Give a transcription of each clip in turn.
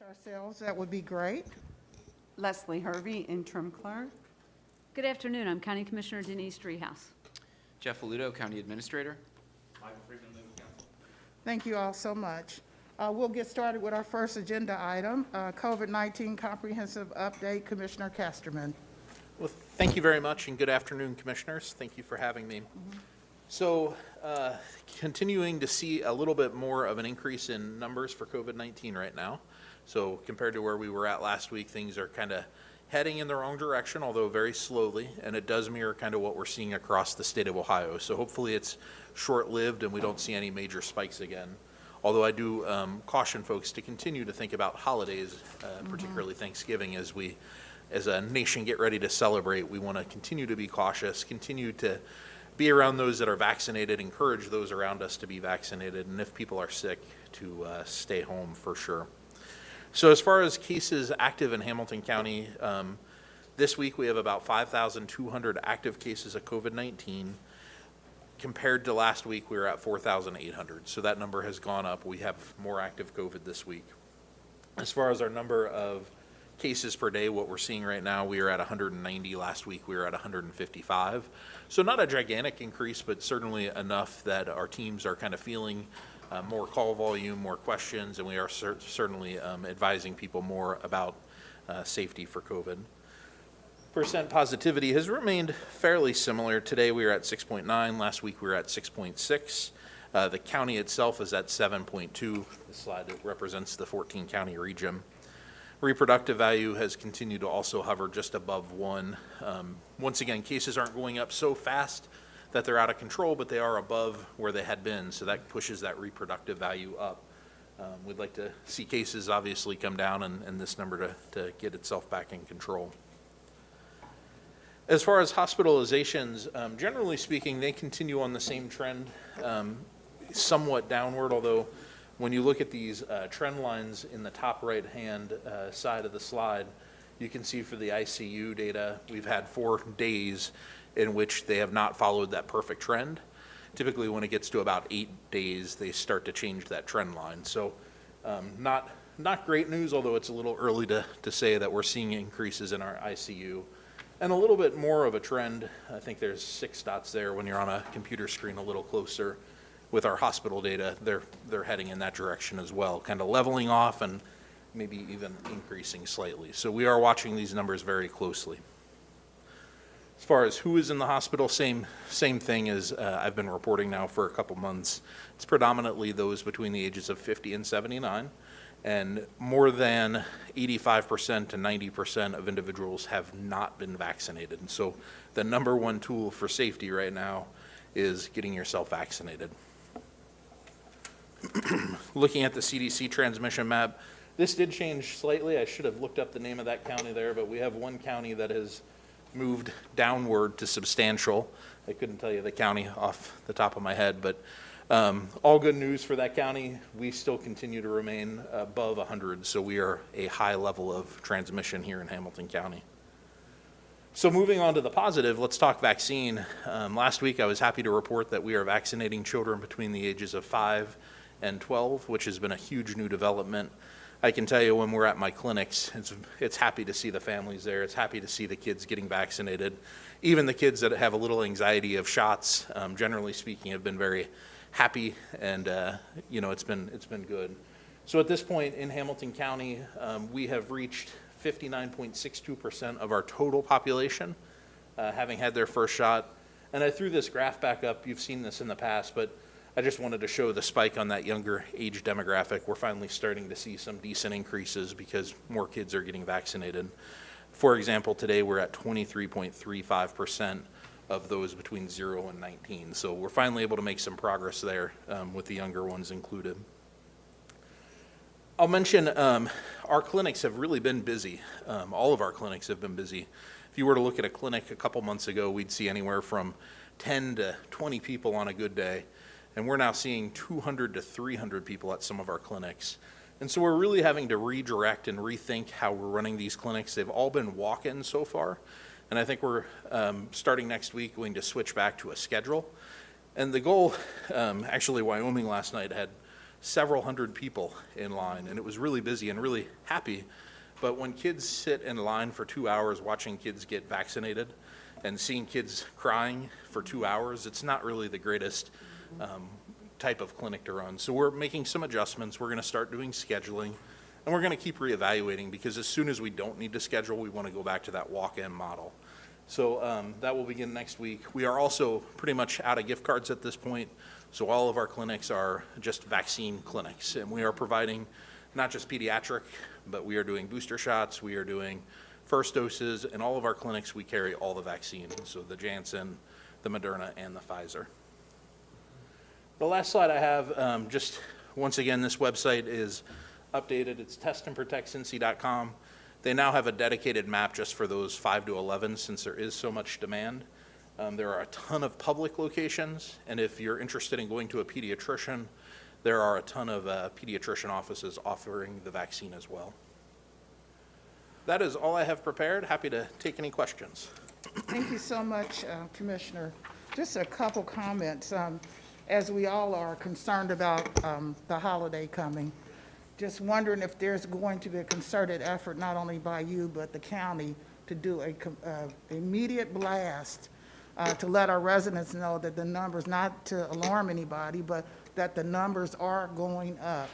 Ourselves, that would be great. Leslie Hervey, interim clerk. Good afternoon. I'm County Commissioner Denise Driehaus. Jeff Aludo, County Administrator. Michael Friedman, Legal Counsel. Thank you all so much. We'll get started with our first agenda item, COVID-19 Comprehensive Update. Commissioner Casterman. Well, thank you very much, and good afternoon, Commissioners. Thank you for having me. So, continuing to see a little bit more of an increase in numbers for COVID-19 right now. So, compared to where we were at last week, things are kind of heading in the wrong direction, although very slowly, and it does mirror kind of what we're seeing across the state of Ohio. So hopefully it's short-lived and we don't see any major spikes again. Although I do caution folks to continue to think about holidays, particularly Thanksgiving, as a nation get ready to celebrate. We want to continue to be cautious, continue to be around those that are vaccinated, encourage those around us to be vaccinated, and if people are sick, to stay home for sure. So as far as cases active in Hamilton County, this week we have about 5,200 active cases of COVID-19. Compared to last week, we were at 4,800. So that number has gone up. We have more active COVID this week. As far as our number of cases per day, what we're seeing right now, we are at 190. Last week we were at 155. So not a gigantic increase, but certainly enough that our teams are kind of feeling more call volume, more questions, and we are certainly advising people more about safety for COVID. Percent positivity has remained fairly similar. Today we are at 6.9. Last week we were at 6.6. The county itself is at 7.2. This slide represents the 14 county region. Reproductive value has continued to also hover just above 1. Once again, cases aren't going up so fast that they're out of control, but they are above where they had been, so that pushes that reproductive value up. We'd like to see cases obviously come down and this number to get itself back in control. As far as hospitalizations, generally speaking, they continue on the same trend, somewhat downward, although when you look at these trend lines in the top right-hand side of the slide, you can see for the ICU data, we've had 4 days in which they have not followed that perfect trend. Typically, when it gets to about 8 days, they start to change that trend line. So not great news, although it's a little early to say that we're seeing increases in our ICU. And a little bit more of a trend, I think there's 6 dots there when you're on a computer screen a little closer. With our hospital data, they're heading in that direction as well, kind of leveling off and maybe even increasing slightly. So we are watching these numbers very closely. As far as who is in the hospital, same thing as I've been reporting now for a couple months. It's predominantly those between the ages of 50 and 79, and more than 85% to 90% of individuals have not been vaccinated. And so the number one tool for safety right now is getting yourself vaccinated. Looking at the CDC transmission map, this did change slightly. I should have looked up the name of that county there, but we have one county that has moved downward to substantial. I couldn't tell you the county off the top of my head, but all good news for that county. We still continue to remain above 100, so we are a high level of transmission here in Hamilton County. So moving on to the positive, let's talk vaccine. Last week I was happy to report that we are vaccinating children between the ages of 5 and 12, which has been a huge new development. I can tell you when we're at my clinics, it's happy to see the families there. It's happy to see the kids getting vaccinated. Even the kids that have a little anxiety of shots, generally speaking, have been very happy, and it's been good. So at this point in Hamilton County, we have reached 59.62% of our total population having had their first shot. And I threw this graph back up. You've seen this in the past, but I just wanted to show the spike on that younger age demographic. We're finally starting to see some decent increases because more kids are getting vaccinated. For example, today we're at 23.35% of those between 0 and 19. So we're finally able to make some progress there with the younger ones included. I'll mention our clinics have really been busy. All of our clinics have been busy. If you were to look at a clinic a couple months ago, we'd see anywhere from 10 to 20 people on a good day. And we're now seeing 200 to 300 people at some of our clinics. And so we're really having to redirect and rethink how we're running these clinics. They've all been walk-ins so far. And I think we're starting next week going to switch back to a schedule. And the goal, actually Wyoming last night had several hundred people in line, and it was really busy and really happy. But when kids sit in line for 2 hours watching kids get vaccinated and seeing kids crying for 2 hours, it's not really the greatest type of clinic to run. So we're making some adjustments. We're going to start doing scheduling, and we're going to keep reevaluating, because as soon as we don't need to schedule, we want to go back to that walk-in model. So that will begin next week. We are also pretty much out of gift cards at this point, so all of our clinics are just vaccine clinics, and we are providing not just pediatric, but we are doing booster shots, we are doing first doses, and all of our clinics, we carry all the vaccines, so the Janssen, the Moderna, and the Pfizer. The last slide I have, just once again, this website is updated. It's testandprotectcincy.com. They now have a dedicated map just for those 5 to 11, since there is so much demand. There are a ton of public locations, and if you're interested in going to a pediatrician, there are a ton of pediatrician offices offering the vaccine as well. That is all I have prepared. Happy to take any questions. Thank you so much, Commissioner. Just a couple comments. As we all are concerned about the holiday coming, just wondering if there's going to be a concerted effort, not only by you, but the county, to do a immediate blast to let our residents know that the numbers, not to alarm anybody, but that the numbers are going up,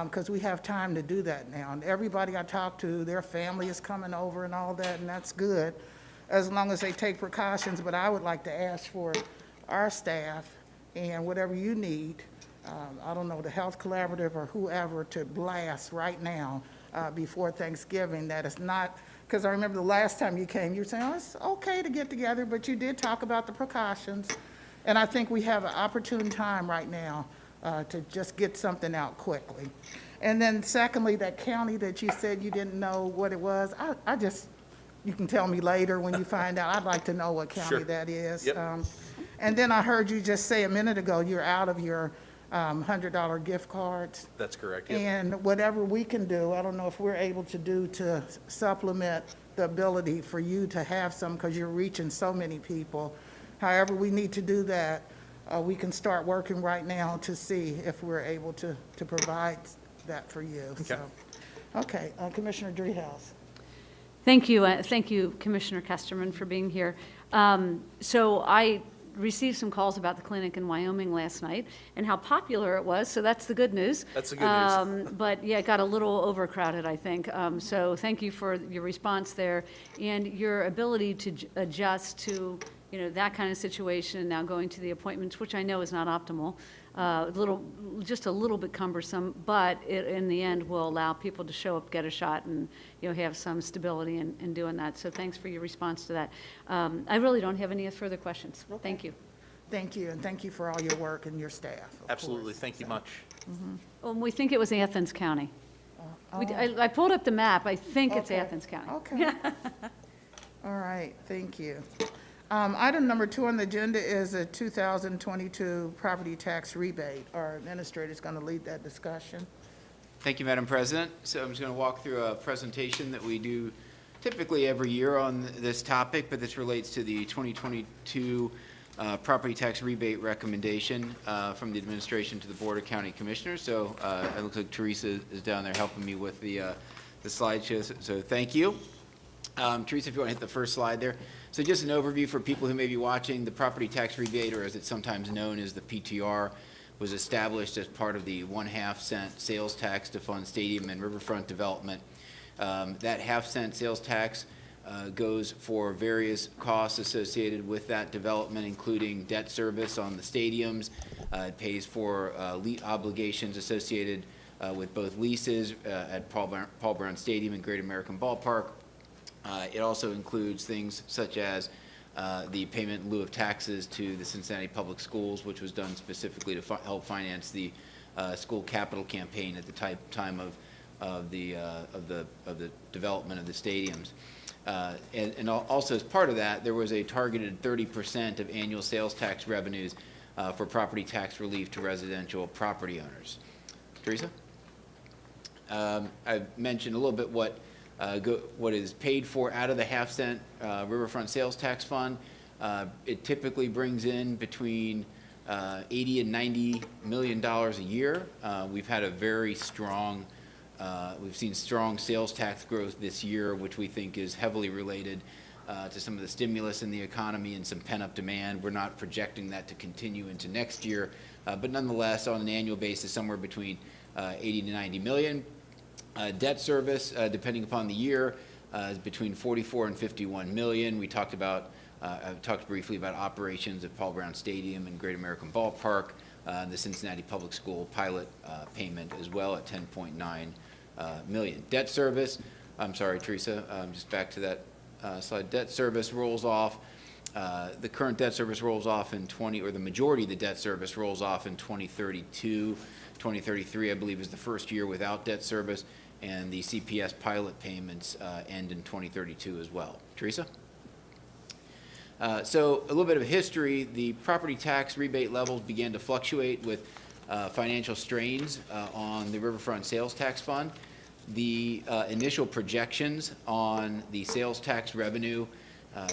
because we have time to do that now. And everybody I talk to, their family is coming over and all that, and that's good, as long as they take precautions. But I would like to ask for our staff and whatever you need, I don't know, the Health Collaborative or whoever, to blast right now before Thanksgiving. That it's not, because I remember the last time you came, you were saying, oh, it's okay to get together, but you did talk about the precautions. And I think we have an opportune time right now to just get something out quickly. And then secondly, that county that you said you didn't know what it was, I just, you can tell me later when you find out. I'd like to know what county Sure. that is. Yep. And then I heard you just say a minute ago, you're out of your $100 gift cards. That's correct. Yep. And whatever we can do, I don't know if we're able to do to supplement the ability for you to have some, because you're reaching so many people. However we need to do that, we can start working right now to see if we're able to provide that for you. Okay. So, okay, Commissioner Dreehouse. Thank you, Commissioner Kesterman, for being here. So I received some calls about the clinic in Wyoming last night and how popular it was, so that's the good news. That's the good news. But yeah, it got a little overcrowded, I think. So thank you for your response there and your ability to adjust to, that kind of situation, now going to the appointments, which I know is not optimal, just a little bit cumbersome, but it, in the end, will allow people to show up, get a shot, and, have some stability in doing that. So thanks for your response to that. I really don't have any further questions. Thank you. Thank you, and thank you for all your work and your staff. of Absolutely. course. Thank you much. We think it was Athens County. I pulled up the map. I think it's Okay. Athens County. Okay. All right, thank you. Item number 2 on the agenda is a 2022 property tax rebate. Our administrator is going to lead that discussion. Thank you, Madam President. So I'm just going to walk through a presentation that we do typically every year on this topic, but this relates to the 2022 property tax rebate recommendation from the administration to the Board of County Commissioners. So it looks like Teresa is down there helping me with the slideshow, so thank you. Teresa, if you want to hit the first slide there. So just an overview for people who may be watching, the property tax rebate, or as it's sometimes known as the PTR, was established as part of the 1/2 cent sales tax to fund stadium and riverfront development. That 1/2 cent sales tax goes for various costs associated with that development, including debt service on the stadiums. It pays for obligations associated with both leases at Paul Brown Stadium and Great American Ballpark. It also includes things such as the payment in lieu of taxes to the Cincinnati Public Schools, which was done specifically to help finance the school capital campaign at the time of the development of the stadiums. And also as part of that, there was a targeted 30% of annual sales tax revenues for property tax relief to residential property owners. Teresa? I mentioned a little bit what is paid for out of the 1/2 cent riverfront sales tax fund. It typically brings in between $80 and $90 million a year. We've had a very strong, we've seen strong sales tax growth this year, which we think is heavily related to some of the stimulus in the economy and some pent-up demand. We're not projecting that to continue into next year, but nonetheless, on an annual basis, somewhere between 80 to 90 million. Debt service, depending upon the year, is between 44 and 51 million. We talked about, I've talked briefly about operations at Paul Brown Stadium and Great American Ballpark, the Cincinnati Public School pilot payment as well at 10.9 million. Debt service, I'm sorry, Teresa, just back to that slide. Debt service rolls off. The current debt service rolls off in the majority of the debt service rolls off in 2032. 2033, I believe, is the first year without debt service, and the CPS pilot payments end in 2032 as well. Teresa? So a little bit of history. The property tax rebate levels began to fluctuate with financial strains on the Riverfront Sales Tax Fund. The initial projections on the sales tax revenue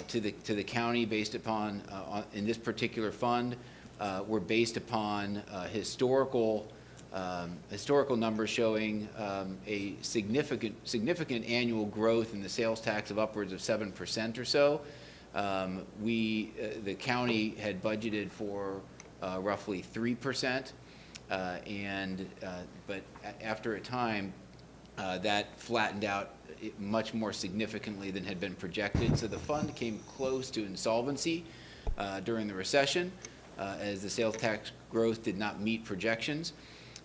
to the county based upon, in this particular fund, were based upon historical numbers showing a significant annual growth in the sales tax of upwards of 7% or so. The county had budgeted for roughly 3%, but after a time, that flattened out much more significantly than had been projected. So the fund came close to insolvency during the recession, as the sales tax growth did not meet projections.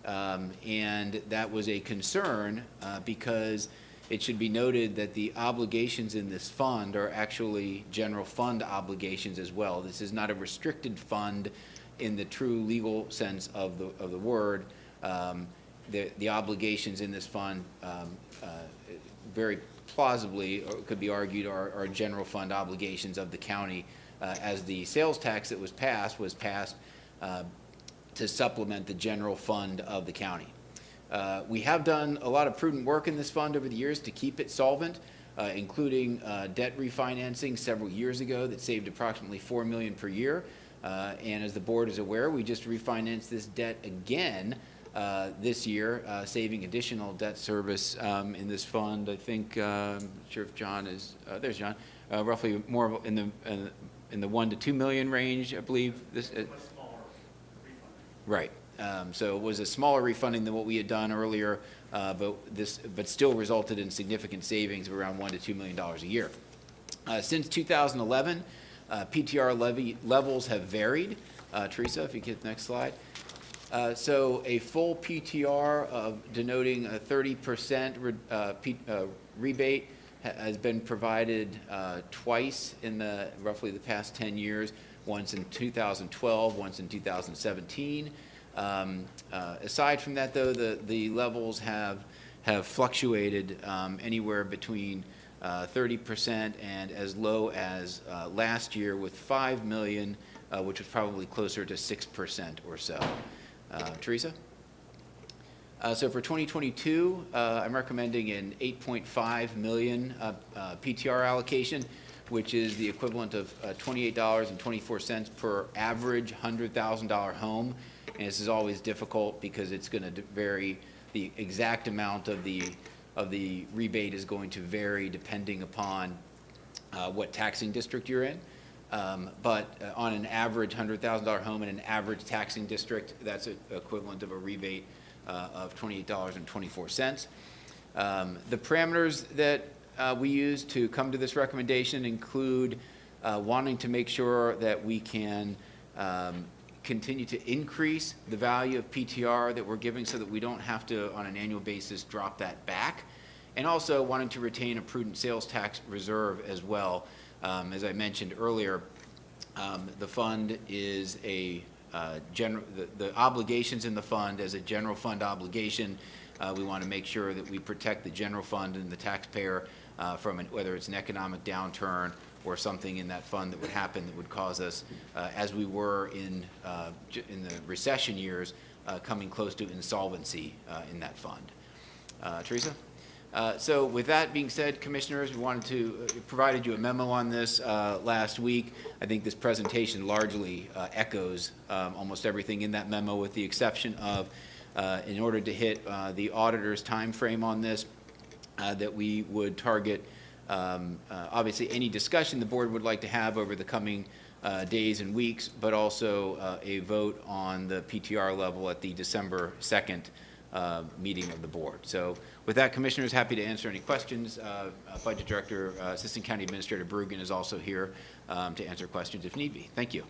And that was a concern because it should be noted that the obligations in this fund are actually general fund obligations as well. This is not a restricted fund in the true legal sense of the word. The obligations in this fund very plausibly, or could be argued, are general fund obligations of the county, as the sales tax that was passed to supplement the general fund of the county. We have done a lot of prudent work in this fund over the years to keep it solvent, including debt refinancing several years ago that saved approximately $4 million per year. And as the board is aware, we just refinanced this debt again this year, saving additional debt service in this fund. I think, I'm not sure if John is, there's John, roughly more in the 1 to 2 million range, I believe. This, right. So it was a smaller refunding than what we had done earlier, but still resulted in significant savings of around $1 to $2 million a year. Since 2011, PTR levy levels have varied. Teresa, if you get the next slide. So a full PTR of denoting a 30% rebate has been provided twice in roughly the past 10 years, once in 2012, once in 2017. Aside from that, though, the levels have fluctuated anywhere between 30% and as low as last year with $5 million, which was probably closer to 6% or so. Teresa? So for 2022, I'm recommending an $8.5 million PTR allocation, which is the equivalent of $28.24 per average $100,000 home. And this is always difficult because it's going to vary. The exact amount of the rebate is going to vary depending upon what taxing district you're in. But on an average $100,000 home in an average taxing district, that's equivalent of a rebate of $28.24. The parameters that we use to come to this recommendation include wanting to make sure that we can continue to increase the value of PTR that we're giving so that we don't have to, on an annual basis, drop that back, and also wanting to retain a prudent sales tax reserve as well. As I mentioned earlier, the fund is the obligations in the fund as a general fund obligation. We want to make sure that we protect the general fund and the taxpayer from whether it's an economic downturn or something in that fund that would happen that would cause us, as we were in the recession years, coming close to insolvency in that fund. Teresa? So with that being said, Commissioners, we wanted to, provided you a memo on this last week. I think this presentation largely echoes almost everything in that memo, with the exception of, in order to hit the auditor's time frame on this, that we would target, obviously, any discussion the board would like to have over the coming days and weeks, but also a vote on the PTR level at the December 2nd meeting of the board. So with that, Commissioners, happy to answer any questions. Budget Director, Assistant County Administrator Brueggen is also here to answer questions if need be. Thank you.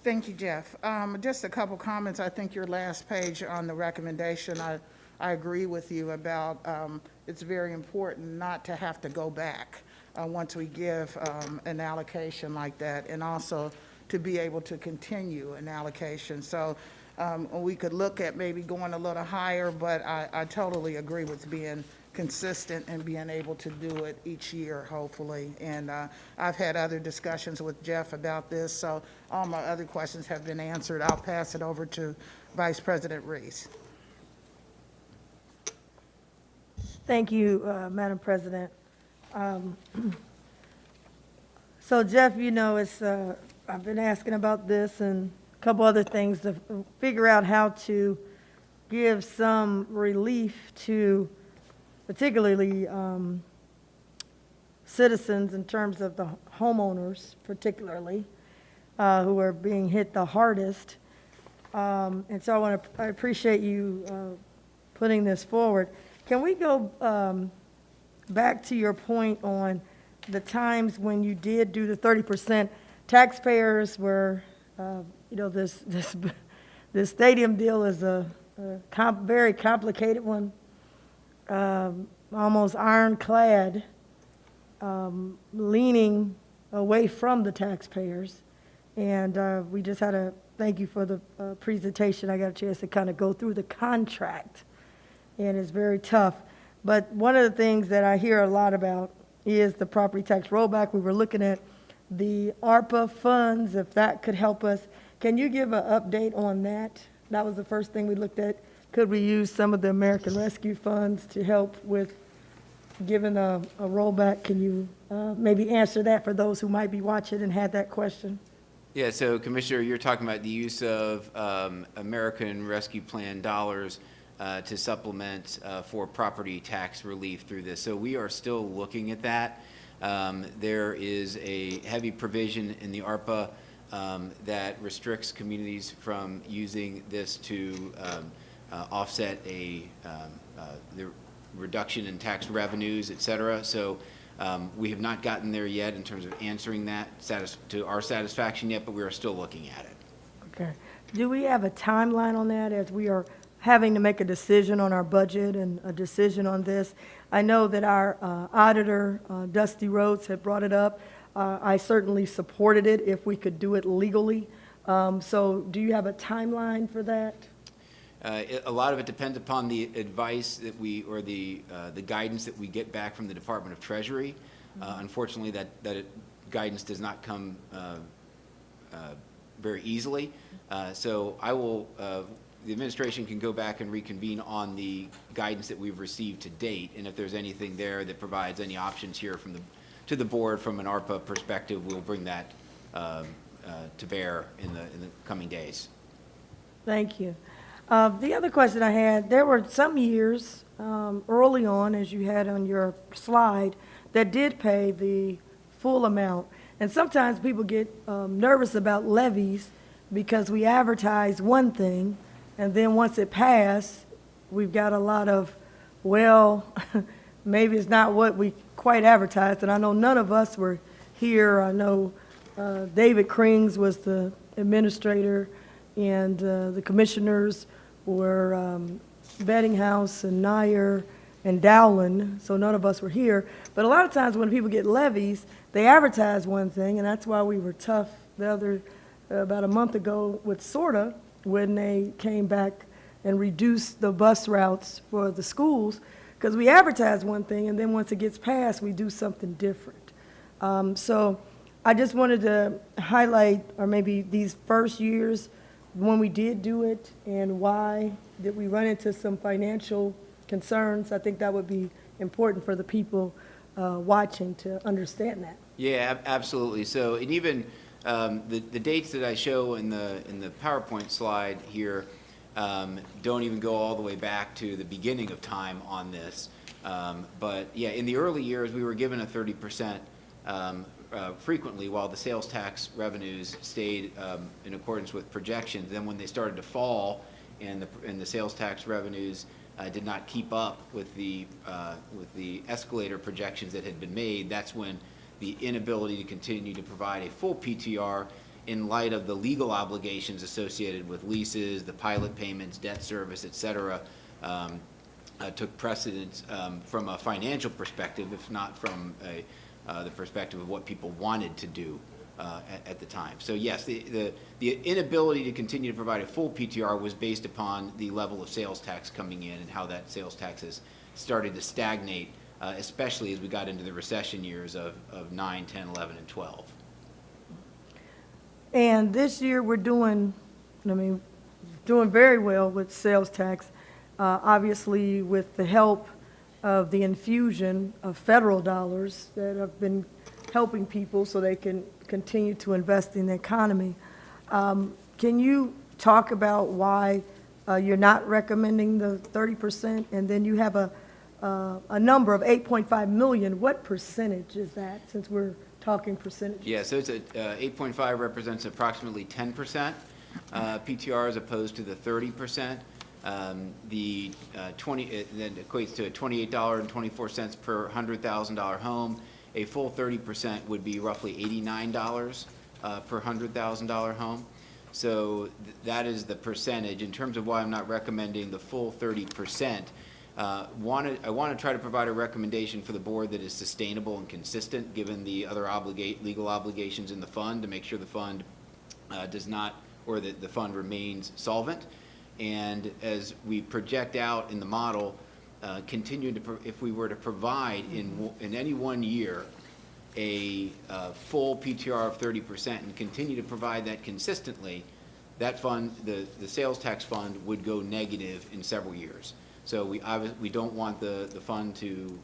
Thank you, Jeff. Just a couple comments. I think your last page on the recommendation, I agree with you about it's very important not to have to go back once we give an allocation like that, and also to be able to continue an allocation. So we could look at maybe going a little higher, but I totally agree with being consistent and being able to do it each year, hopefully. And I've had other discussions with Jeff about this, so all my other questions have been answered. I'll pass it over to Vice President Reese. Thank you, Madam President. So Jeff, you know, I've been asking about this and a couple other things to figure out how to give some relief to particularly citizens in terms of the homeowners particularly who are being hit the hardest. And so I appreciate you putting this forward. Can we go back to your point on the times when you did do the 30%? Taxpayers were, you know, this stadium deal is a very complicated one, almost ironclad, leaning away from the taxpayers. And we just had a thank you for the presentation. I got a chance to kind of go through the contract, and it's very tough. But one of the things that I hear a lot about is the property tax rollback. We were looking at the ARPA funds, if that could help us. Can you give an update on that? That was the first thing we looked at. Could we use some of the American Rescue funds to help with giving a rollback? Can you maybe answer that for those who might be watching and had that question? Yeah, so Commissioner, you're talking about the use of American Rescue Plan dollars to supplement for property tax relief through this. So we are still looking at that. There is a heavy provision in the ARPA that restricts communities from using this to offset the reduction in tax revenues, et cetera. So we have not gotten there yet in terms of answering that to our satisfaction yet, but we are still looking at it. Okay. Do we have a timeline on that as we are having to make a decision on our budget and a decision on this? I know that our auditor, Dusty Rhodes, had brought it up. I certainly supported it if we could do it legally. So do you have a timeline for that? A lot of it depends upon the advice that or the guidance that we get back from the Department of Treasury. Unfortunately, that guidance does not come very easily. So I will, the administration can go back and reconvene on the guidance that we've received to date, and if there's anything there that provides any options here to the board from an ARPA perspective, we'll bring that to bear in the coming days. Thank you. The other question I had, there were some years early on, as you had on your slide, that did pay the full amount. And sometimes people get nervous about levies because we advertise one thing, and then once it passed, we've got a lot of, well, maybe it's not what we quite advertised. And I know none of us were here. I know David Krings was the administrator, and the commissioners were Bettinghouse and Nyer and Dowland, so none of us were here. But a lot of times when people get levies, they advertise one thing, and that's why we were tough about a month ago with SORTA when they came back and reduced the bus routes for the schools, because we advertise one thing, and then once it gets passed, we do something different. So I just wanted to highlight, or maybe these first years, when we did do it, and why did we run into some financial concerns. I think that would be important for the people watching to understand that. Yeah, absolutely. So, and even the dates that I show in the PowerPoint slide here don't even go all the way back to the beginning of time on this. But yeah, in the early years, we were given a 30% frequently, while the sales tax revenues stayed in accordance with projections. Then when they started to fall and the sales tax revenues did not keep up with the escalator projections that had been made, that's when the inability to continue to provide a full PTR in light of the legal obligations associated with leases, the pilot payments, debt service, et cetera, took precedence from a financial perspective, if not from the perspective of what people wanted to do at the time. So yes, the inability to continue to provide a full PTR was based upon the level of sales tax coming in and how that sales tax has started to stagnate, especially as we got into the recession years of 9, 10, 11, and 12. And this year, we're doing very well with sales tax. Obviously, with the help of the infusion of federal dollars that have been helping people so they can continue to invest in the economy. Can you talk about why you're not recommending the 30%? And then you have a number of 8.5 million. What percentage is that, since we're talking percentages? Yeah, so it's 8.5 represents approximately 10% PTR as opposed to the 30%. The 20 then equates to $28.24 per $100,000 home. A full 30% would be roughly $89 per $100,000 home. So that is the percentage. In terms of why I'm not recommending the full 30%, I want to try to provide a recommendation for the board that is sustainable and consistent, given the other legal obligations in the fund, to make sure the fund does not, or that the fund remains solvent. And as we project out in the model, continue to, if we were to provide in any one year a full PTR of 30% and continue to provide that consistently, that fund, the sales tax fund, would go negative in several years. So we don't want the fund to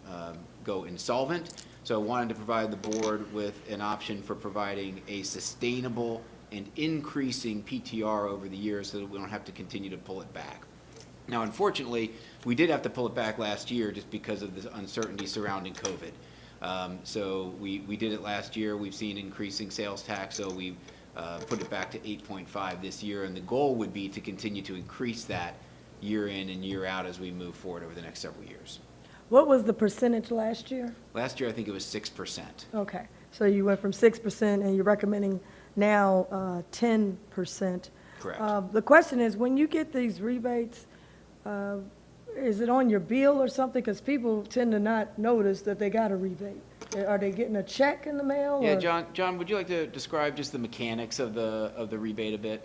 go insolvent. So I wanted to provide the board with an option for providing a sustainable and increasing PTR over the years so that we don't have to continue to pull it back. Now, unfortunately, we did have to pull it back last year just because of the uncertainty surrounding COVID. So we did it last year. We've seen increasing sales tax, so we put it back to 8.5 this year, and the goal would be to continue to increase that year in and year out as we move forward over the next several years. What was the percentage last year? Last year, I think it was 6%. Okay, so you went from 6% and you're recommending now 10%. Correct. The question is, when you get these rebates, is it on your bill or something? Because people tend to not notice that they got a rebate. Are they getting a check in the mail? Yeah, or? John, would you like to describe just the mechanics of the rebate a bit?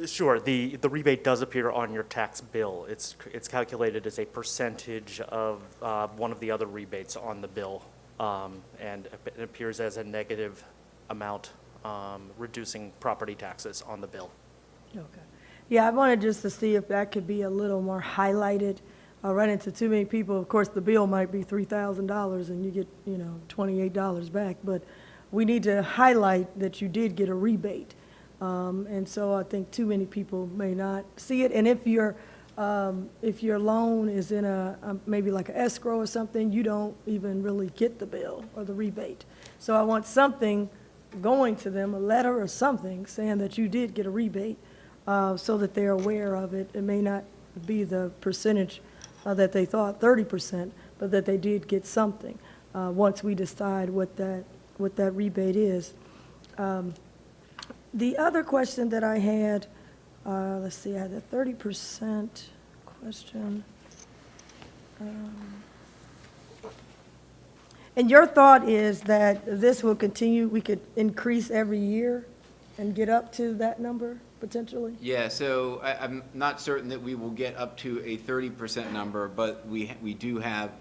Sure. The rebate does appear on your tax bill. It's calculated as a percentage of one of the other rebates on the bill, and it appears as a negative amount, reducing property taxes on the bill. Okay. Yeah, I wanted just to see if that could be a little more highlighted. I run into too many people. Of course, the bill might be $3,000 and you get, $28 back, but we need to highlight that you did get a rebate. And so I think too many people may not see it. And if your loan is in maybe like an escrow or something, you don't even really get the bill or the rebate. So I want something going to them, a letter or something saying that you did get a rebate, so that they're aware of it. It may not be the percentage that they thought, 30%, but that they did get something once we decide what that rebate is. The other question that I had, let's see, I had the 30% question. And your thought is that this will continue, we could increase every year and get up to that number potentially? Yeah, so I'm not certain that we will get up to a 30% number, but we do have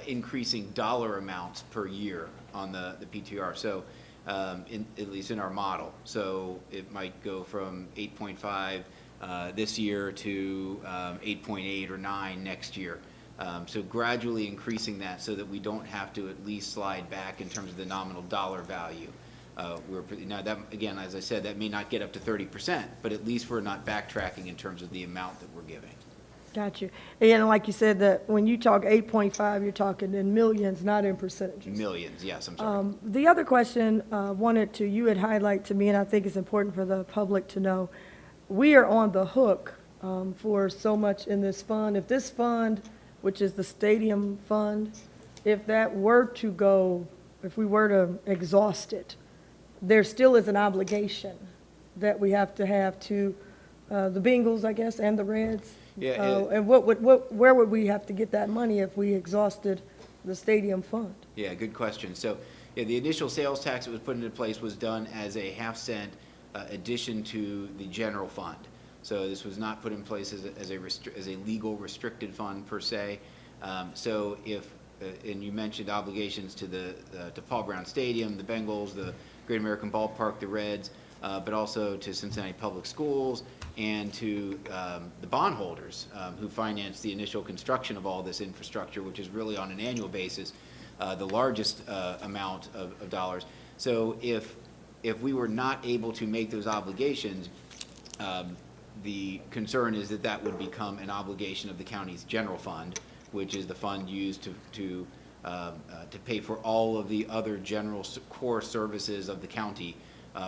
increasing dollar amounts per year on the PTR. So at least in our model. So it might go from 8.5 this year to 8.8 or 9 next year. So gradually increasing that so that we don't have to at least slide back in terms of the nominal dollar value. Now that, again, as I said, that may not get up to 30%, but at least we're not backtracking in terms of the amount that we're giving. Got you. And like you said, that when you talk 8.5, you're talking in millions, not in percentages. Millions, yes, I'm sorry. The other question you had highlight to me, and I think it's important for the public to know, we are on the hook for so much in this fund. If this fund, which is the stadium fund, if that were to go, if we were to exhaust it, there still is an obligation that we have to the Bengals, I guess, and the Reds. Yeah, And where would we have to get that money if we exhausted the stadium fund? Yeah, good question. So, yeah, the initial sales tax that was put into place was done as a half-cent addition to the general fund. So this was not put in place as a legal restricted fund per se. So if, and you mentioned obligations to to Paul Brown Stadium, the Bengals, the Great American Ballpark, the Reds, but also to Cincinnati Public Schools and to the bondholders who financed the initial construction of all this infrastructure, which is really on an annual basis the largest amount of dollars. So if we were not able to make those obligations, the concern is that that would become an obligation of the county's general fund, which is the fund used to pay for all of the other general core services of the county,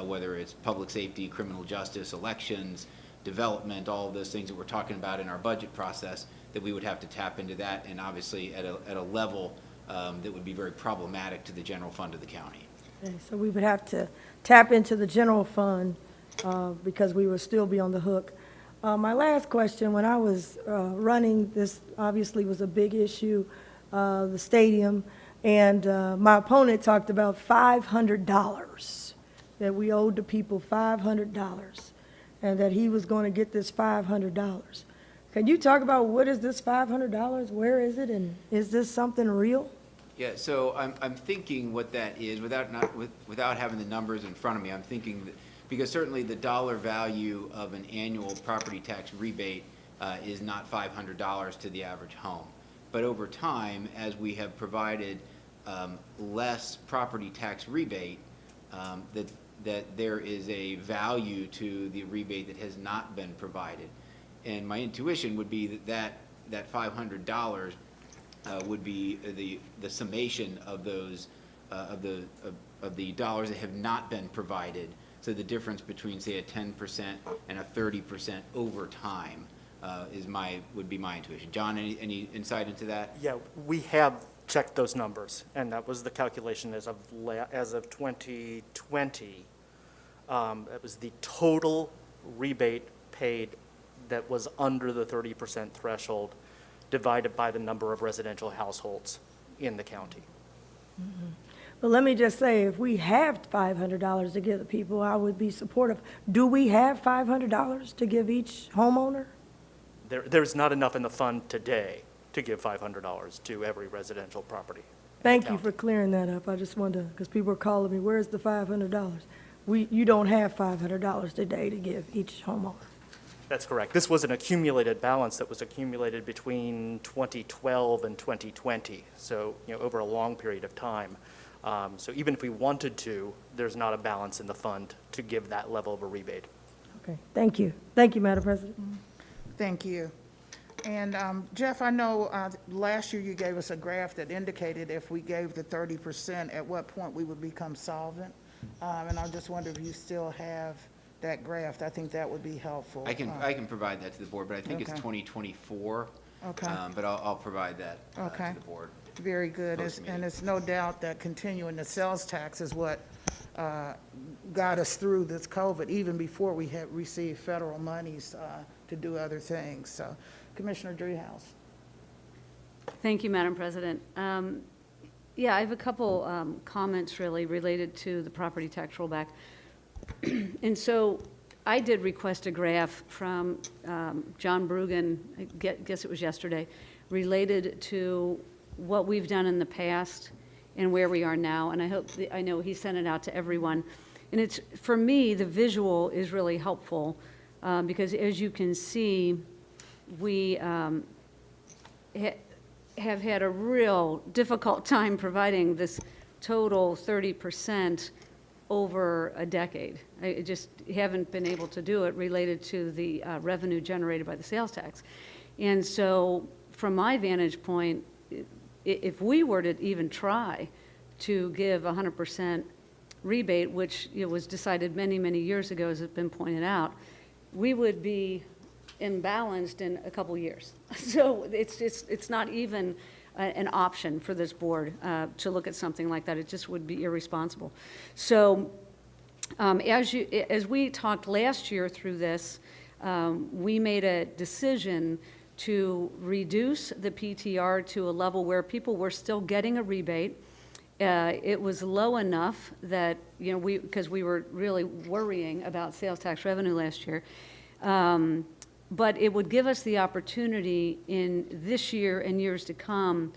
whether it's public safety, criminal justice, elections, development, all of those things that we're talking about in our budget process, that we would have to tap into that, and obviously at a level that would be very problematic to the general fund of the county. Okay, so we would have to tap into the general fund because we would still be on the hook. My last question, when I was running, this obviously was a big issue, the stadium, and my opponent talked about $500, that we owed the people $500, and that he was going to get this $500. Can you talk about what is this $500? Where is it, and is this something real? Yeah, so I'm thinking what that is, without having the numbers in front of me, I'm thinking that, because certainly the dollar value of an annual property tax rebate is not $500 to the average home. But over time, as we have provided less property tax rebate, that there is a value to the rebate that has not been provided. And my intuition would be that $500 would be the summation of those of the dollars that have not been provided. So the difference between, say, a 10% and a 30% over time would be my intuition. John, any insight into that? Yeah, we have checked those numbers, and that was the calculation as of 2020. It was the total rebate paid that was under the 30% threshold divided by the number of residential households in the county. Mm-hmm. But let me just say, if we have $500 to give the people, I would be supportive. Do we have $500 to give each homeowner? There's not enough in the fund today to give $500 to every residential property. Thank you for clearing that up. I just wanted to, because people were calling me, where's the $500? You don't have $500 today to give each homeowner. That's correct. This was an accumulated balance that was accumulated between 2012 and 2020, so over a long period of time. So even if we wanted to, there's not a balance in the fund to give that level of a rebate. Okay, thank you. Thank you, Madam President. Thank you. And Jeff, I know last year you gave us a graph that indicated if we gave the 30%, at what point we would become solvent. And I just wonder if you still have that graph. I think that would be helpful. I can provide that to the board, but I think it's Okay. 2024. Okay. But I'll provide that Okay. to the board. Very good. Post-meeting. And it's no doubt that continuing the sales tax is what got us through this COVID, even before we had received federal monies to do other things. So, Commissioner Dreehouse. Thank you, Madam President. Yeah, I have a couple comments really related to the property tax rollback. And so I did request a graph from John Brugan, I guess it was yesterday, related to what we've done in the past and where we are now, and I know he sent it out to everyone. And it's, for me, the visual is really helpful, because as you can see, we have had a real difficult time providing this total 30% over a decade. I just haven't been able to do it related to the revenue generated by the sales tax. And so, from my vantage point, if we were to even try to give 100% rebate, which was decided many, many years ago, as has been pointed out, we would be imbalanced in a couple years. So it's not even an option for this board to look at something like that. It just would be irresponsible. So as we talked last year through this, we made a decision to reduce the PTR to a level where people were still getting a rebate. It was low enough that, because we were really worrying about sales tax revenue last year, but it would give us the opportunity in this year and years to come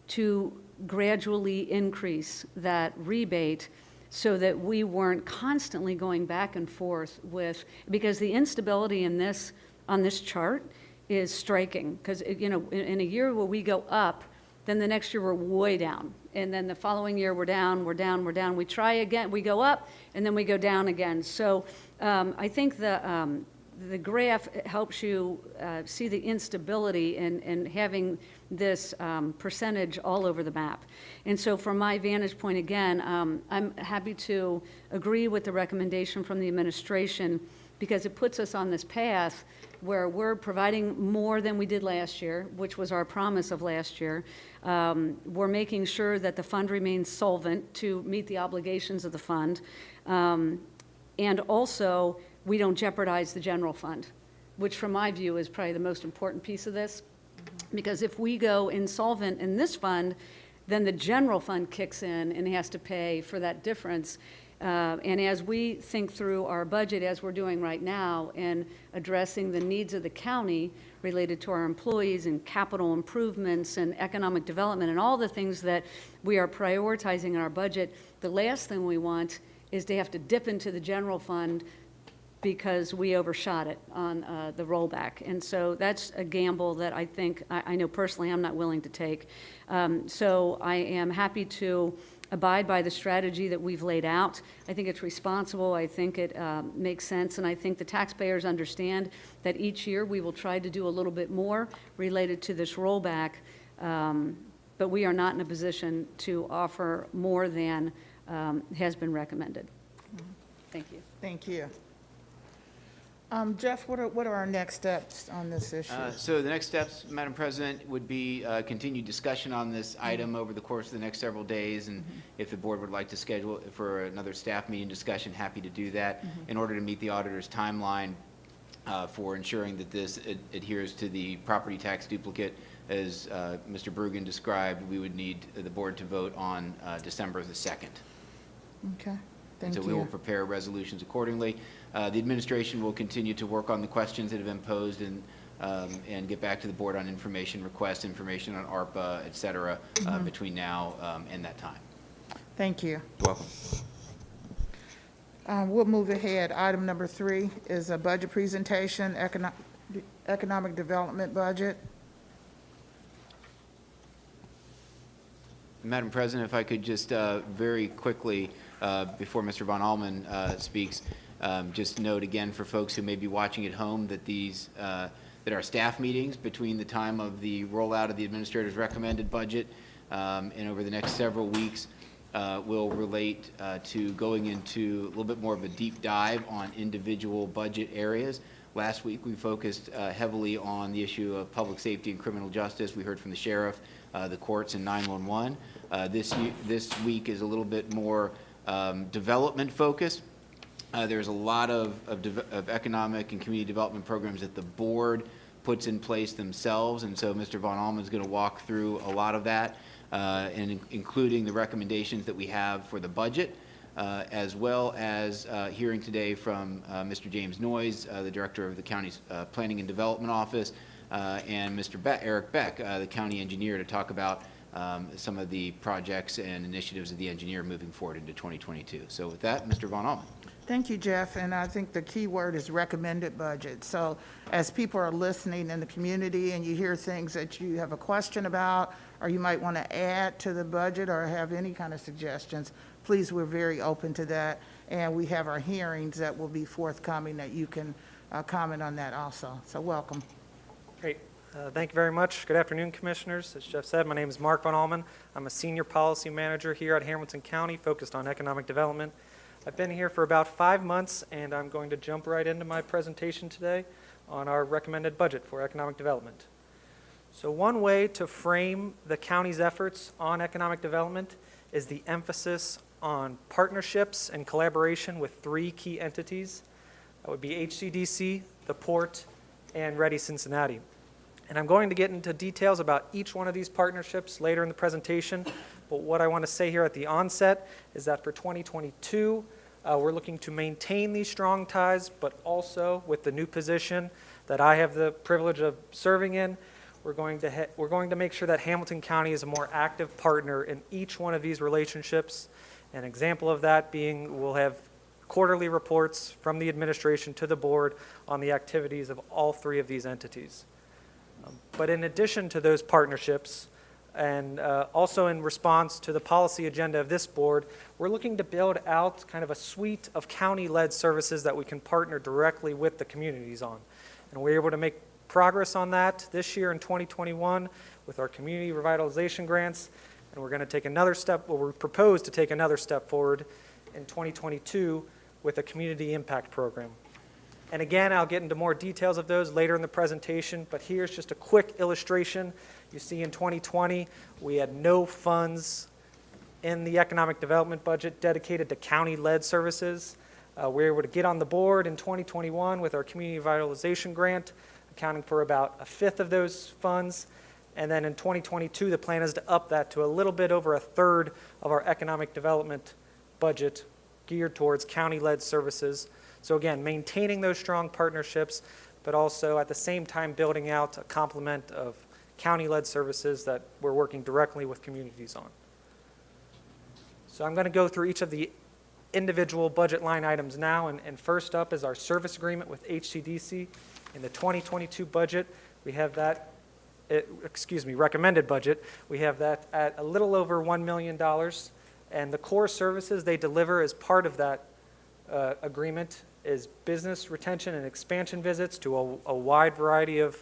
to gradually increase that rebate so that we weren't constantly going back and forth with, because the instability in this, on this chart is striking, because, in a year where we go up, then the next year we're way down. And then the following year we're down, we're down, we're down. We try again, we go up, and then we go down again. So I think the graph helps you see the instability in having this percentage all over the map. And so from my vantage point, again, I'm happy to agree with the recommendation from the administration, because it puts us on this path where we're providing more than we did last year, which was our promise of last year. We're making sure that the fund remains solvent to meet the obligations of the fund. And also, we don't jeopardize the general fund, which from my view is probably the most important piece of this. Because if we go insolvent in this fund, then the general fund kicks in and has to pay for that difference. And as we think through our budget, as we're doing right now, and addressing the needs of the county related to our employees and capital improvements and economic development and all the things that we are prioritizing in our budget, the last thing we want is to have to dip into the general fund because we overshot it on the rollback. And so that's a gamble that I think, I know personally I'm not willing to take. So I am happy to abide by the strategy that we've laid out. I think it's responsible. I think it makes sense. And I think the taxpayers understand that each year we will try to do a little bit more related to this rollback. But we are not in a position to offer more than has been recommended. Thank you. Thank you. Jeff, what are our next steps on this issue? So the next steps, Madam President, would be continued discussion on this item over the course of the next several days, and if the board would like to schedule it for another staff meeting discussion, happy to do that in order to meet the auditor's timeline for ensuring that this adheres to the property tax duplicate. As Mr. Bergen described, we would need the board to vote on December the 2nd. Okay, thank you. So we will prepare resolutions accordingly. The administration will continue to work on the questions that have been posed and get back to the board on information requests, information on ARPA, et cetera, between now and that time. Thank you. You're welcome. We'll move ahead. Item number 3 is a budget presentation, economic development budget. Madam President, if I could just very quickly, before Mr. Von Allman speaks, just note again for folks who may be watching at home that these that our staff meetings between the time of the rollout of the administrator's recommended budget and over the next several weeks will relate to going into a little bit more of a deep dive on individual budget areas. Last week we focused heavily on the issue of public safety and criminal justice. We heard from the sheriff, the courts, and 911. This week is a little bit more development focused. There's a lot of economic and community development programs that the board puts in place themselves, and so Mr. Von Allman is going to walk through a lot of that, and including the recommendations that we have for the budget, as well as hearing today from Mr. James Noyes, the director of the county's Planning and Development Office, and Mr. Eric Beck, the county engineer, to talk about some of the projects and initiatives of the engineer moving forward into 2022. So with that, Mr. Von Allman. Thank you, Jeff, and I think the key word is recommended budget. So as people are listening in the community and you hear things that you have a question about, or you might want to add to the budget or have any kind of suggestions, please, we're very open to that. And we have our hearings that will be forthcoming that you can comment on that also. So welcome. Great. Thank you very much. Good afternoon, Commissioners. As Jeff said, my name is Mark Von Allman. I'm a Senior Policy Manager here at Hamilton County, focused on economic development. I've been here for about 5 months, and I'm going to jump right into my presentation today on our recommended budget for economic development. So one way to frame the county's efforts on economic development is the emphasis on partnerships and collaboration with 3 key entities. That would be HCDC, the Port, and Ready Cincinnati. And I'm going to get into details about each one of these partnerships later in the presentation, but what I want to say here at the onset is that for 2022, we're looking to maintain these strong ties, but also with the new position that I have the privilege of serving in, we're going to make sure that Hamilton County is a more active partner in each one of these relationships. An example of that being we'll have quarterly reports from the administration to the board on the activities of all 3 of these entities. But in addition to those partnerships, and also in response to the policy agenda of this board, we're looking to build out kind of a suite of county-led services that we can partner directly with the communities on. And we're able to make progress on that this year in 2021 with our community revitalization grants, and we're going to take another step, well, we propose to take another step forward in 2022 with a community impact program. And again, I'll get into more details of those later in the presentation, but here's just a quick illustration. You see in 2020, we had no funds in the economic development budget dedicated to county-led services. We were able to get on the board in 2021 with our community revitalization grant, accounting for about 1/5 of those funds. And then in 2022, the plan is to up that to a little bit over 1/3 of our economic development budget geared towards county-led services. So again, maintaining those strong partnerships, but also at the same time building out a complement of county-led services that we're working directly with communities on. So I'm going to go through each of the individual budget line items now, and first up is our service agreement with HCDC. In the 2022 budget, we have that, recommended budget, we have that at a little over $1 million, and the core services they deliver as part of that agreement is business retention and expansion visits to a wide variety of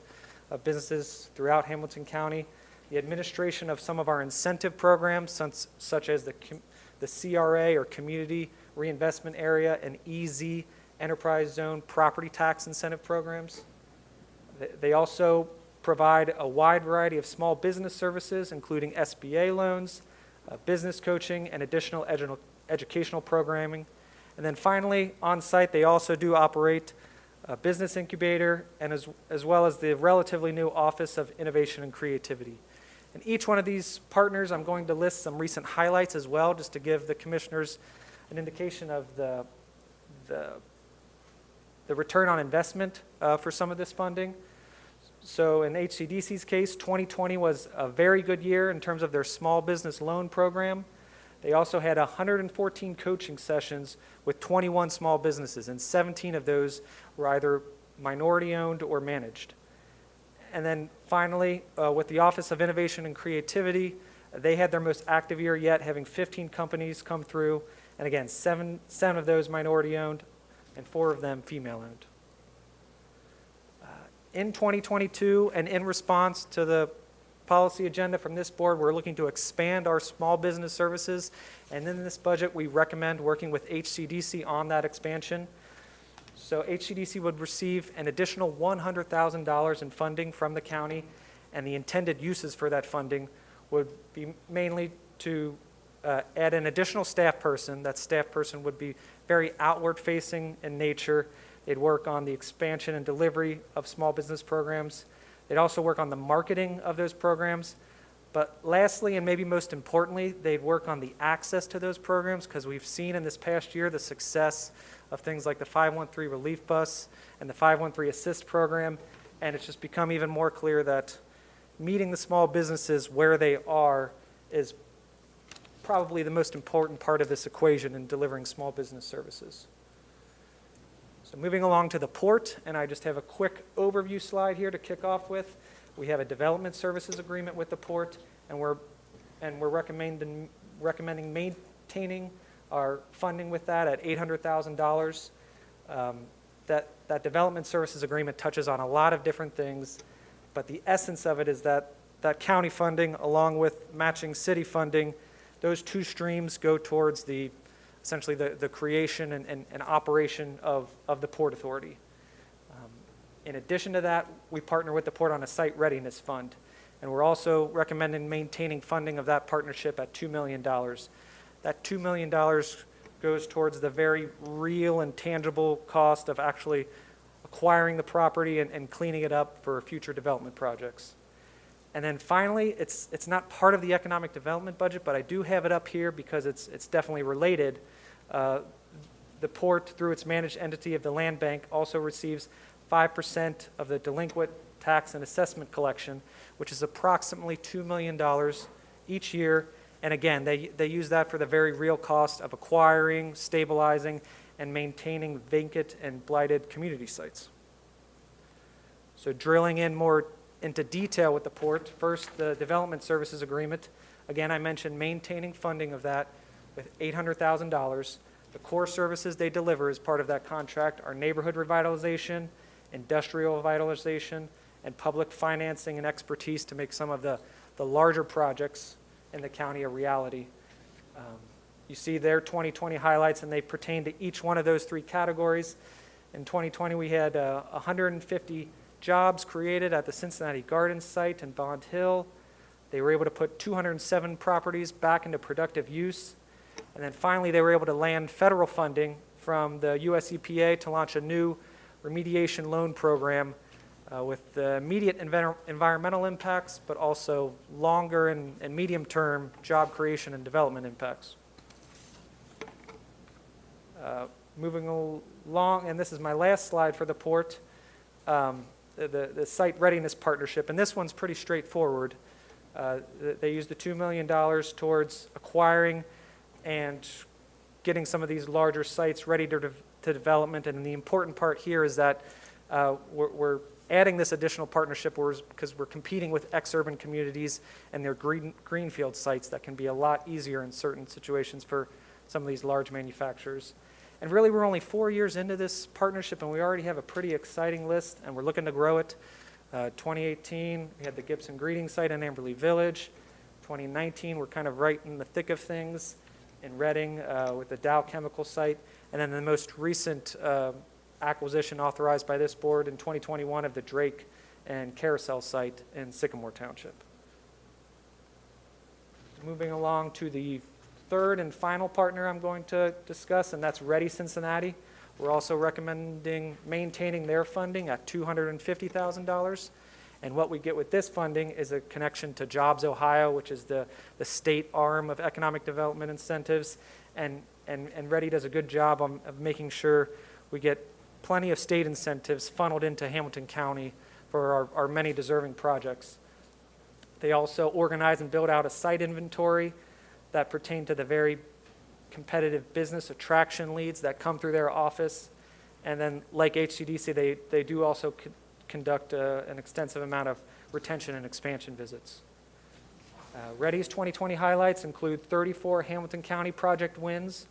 businesses throughout Hamilton County, the administration of some of our incentive programs, such as the CRA, or Community Reinvestment Area, and EZ, Enterprise Zone property tax incentive programs. They also provide a wide variety of small business services, including SBA loans, business coaching, and additional educational programming. And then finally, on site, they also do operate a business incubator, and as well as the relatively new Office of Innovation and Creativity. And each one of these partners, I'm going to list some recent highlights as well, just to give the commissioners an indication of the return on investment for some of this funding. So in HCDC's case, 2020 was a very good year in terms of their small business loan program. They also had 114 coaching sessions with 21 small businesses, and 17 of those were either minority-owned or managed. And then finally, with the Office of Innovation and Creativity, they had their most active year yet, having 15 companies come through, and again, seven of those minority-owned, and 4 of them female-owned. In 2022, and in response to the policy agenda from this board, we're looking to expand our small business services, and in this budget, we recommend working with HCDC on that expansion. So HCDC would receive an additional $100,000 in funding from the county, and the intended uses for that funding would be mainly to add an additional staff person. That staff person would be very outward-facing in nature. They'd work on the expansion and delivery of small business programs. They'd also work on the marketing of those programs. But lastly, and maybe most importantly, they'd work on the access to those programs, because we've seen in this past year the success of things like the 513 Relief Bus and the 513 Assist program, and it's just become even more clear that meeting the small businesses where they are is probably the most important part of this equation in delivering small business services. So moving along to the port, and I just have a quick overview slide here to kick off with. We have a development services agreement with the port, and we're recommending maintaining our funding with that at $800,000. That development services agreement touches on a lot of different things, but the essence of it is that county funding, along with matching city funding, those two streams go towards essentially the creation and operation of the Port Authority. In addition to that, we partner with the port on a site readiness fund, and we're also recommending maintaining funding of that partnership at $2 million. That $2 million goes towards the very real and tangible cost of actually acquiring the property and cleaning it up for future development projects. And then finally, it's not part of the economic development budget, but I do have it up here because it's definitely related. The port, through its managed entity of the Land Bank, also receives 5% of the delinquent tax and assessment collection, which is approximately $2 million each year. And again, they use that for the very real cost of acquiring, stabilizing, and maintaining vacant and blighted community sites. So drilling in more into detail with the port, first, the development services agreement. Again, I mentioned maintaining funding of that with $800,000. The core services they deliver as part of that contract are neighborhood revitalization, industrial revitalization, and public financing and expertise to make some of the larger projects in the county a reality. You see their 2020 highlights, and they pertain to each one of those three categories. In 2020, we had 150 jobs created at the Cincinnati Gardens site in Bond Hill. They were able to put 207 properties back into productive use. And then finally, they were able to land federal funding from the US EPA to launch a new remediation loan program with immediate environmental impacts, but also longer and medium-term job creation and development impacts. Moving along, and this is my last slide for the port, the site readiness partnership, and this one's pretty straightforward. They use the $2 million towards acquiring and getting some of these larger sites ready to development, and the important part here is that we're adding this additional partnership because we're competing with ex-urban communities and their greenfield sites that can be a lot easier in certain situations for some of these large manufacturers. And really, we're only 4 years into this partnership, and we already have a pretty exciting list, and we're looking to grow it. 2018, we had the Gibson Greeting site in Amberley Village. 2019, we're kind of right in the thick of things in Reading with the Dow Chemical site. And then the most recent acquisition authorized by this board in 2021 of the Drake and Carousel site in Sycamore Township. Moving along to the third and final partner I'm going to discuss, and that's Ready Cincinnati. We're also recommending maintaining their funding at $250,000. And what we get with this funding is a connection to Jobs Ohio, which is the state arm of economic development incentives. And Ready does a good job of making sure we get plenty of state incentives funneled into Hamilton County for our many deserving projects. They also organize and build out a site inventory that pertain to the very competitive business attraction leads that come through their office. And then, like HCDC, they do also conduct an extensive amount of retention and expansion visits. Ready's 2020 highlights include 34 Hamilton County project wins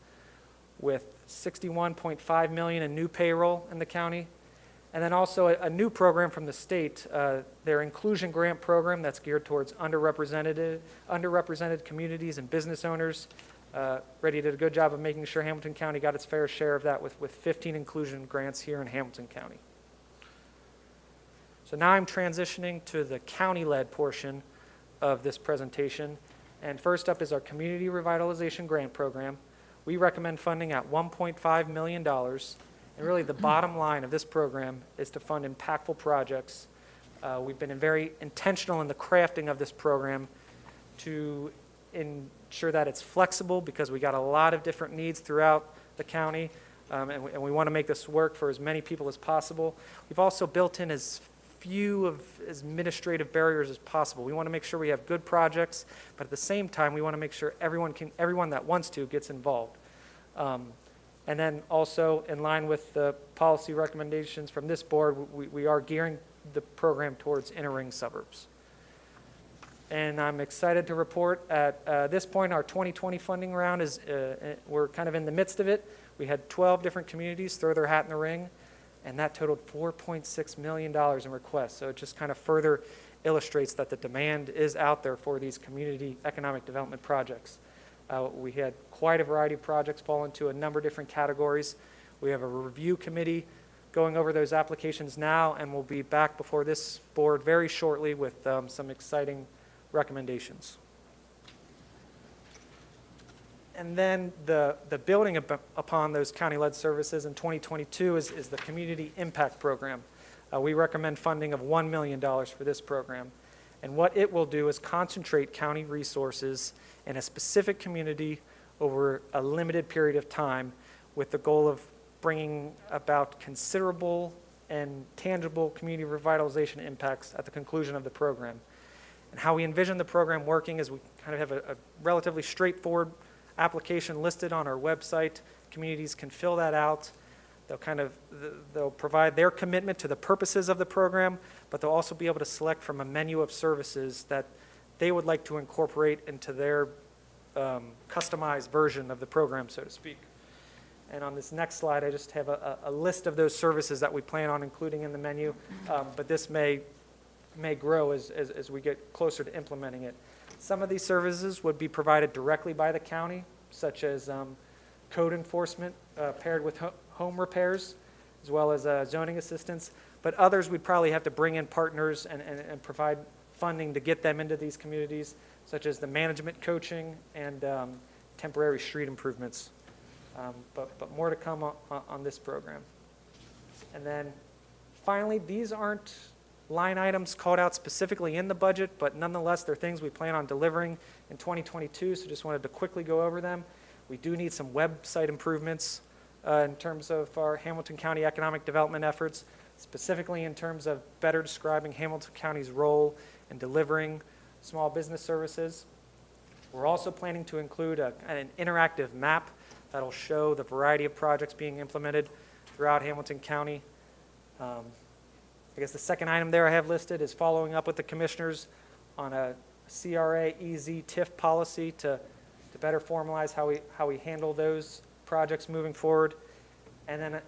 with $61.5 million in new payroll in the county. And then also a new program from the state, their inclusion grant program that's geared towards underrepresented communities and business owners. Ready did a good job of making sure Hamilton County got its fair share of that with 15 inclusion grants here in Hamilton County. So now I'm transitioning to the county-led portion of this presentation. And first up is our Community Revitalization Grant Program. We recommend funding at $1.5 million. And really the bottom line of this program is to fund impactful projects. We've been very intentional in the crafting of this program to ensure that it's flexible because we got a lot of different needs throughout the county, and we want to make this work for as many people as possible. We've also built in as few of administrative barriers as possible. We want to make sure we have good projects, but at the same time, we want to make sure everyone that wants to gets involved. And then also, in line with the policy recommendations from this board, we are gearing the program towards inner-ring suburbs. And I'm excited to report at this point, our 2020 funding round is, we're kind of in the midst of it. We had 12 different communities throw their hat in the ring, and that totaled $4.6 million in requests. So it just kind of further illustrates that the demand is out there for these community economic development projects. We had quite a variety of projects fall into a number of different categories. We have a review committee going over those applications now, and we'll be back before this board very shortly with some exciting recommendations. And then the building upon those county-led services in 2022 is the Community Impact Program. We recommend funding of $1 million for this program. And what it will do is concentrate county resources in a specific community over a limited period of time with the goal of bringing about considerable and tangible community revitalization impacts at the conclusion of the program. And how we envision the program working is we kind of have a relatively straightforward application listed on our website. Communities can fill that out. They'll provide their commitment to the purposes of the program, but they'll also be able to select from a menu of services that they would like to incorporate into their customized version of the program, so to speak. And on this next slide, I just have a list of those services that we plan on including in the menu, but this may grow as we get closer to implementing it. Some of these services would be provided directly by the county, such as code enforcement paired with home repairs, as well as zoning assistance. But others, we'd probably have to bring in partners and provide funding to get them into these communities, such as the management coaching and temporary street improvements. But more to come on this program. And then finally, these aren't line items called out specifically in the budget, but nonetheless, they're things we plan on delivering in 2022, so just wanted to quickly go over them. We do need some website improvements in terms of our Hamilton County economic development efforts, specifically in terms of better describing Hamilton County's role in delivering small business services. We're also planning to include an interactive map that'll show the variety of projects being implemented throughout Hamilton County. I guess the second item there I have listed is following up with the commissioners on a CRA EZ TIF policy to better formalize how we handle those projects moving forward. And then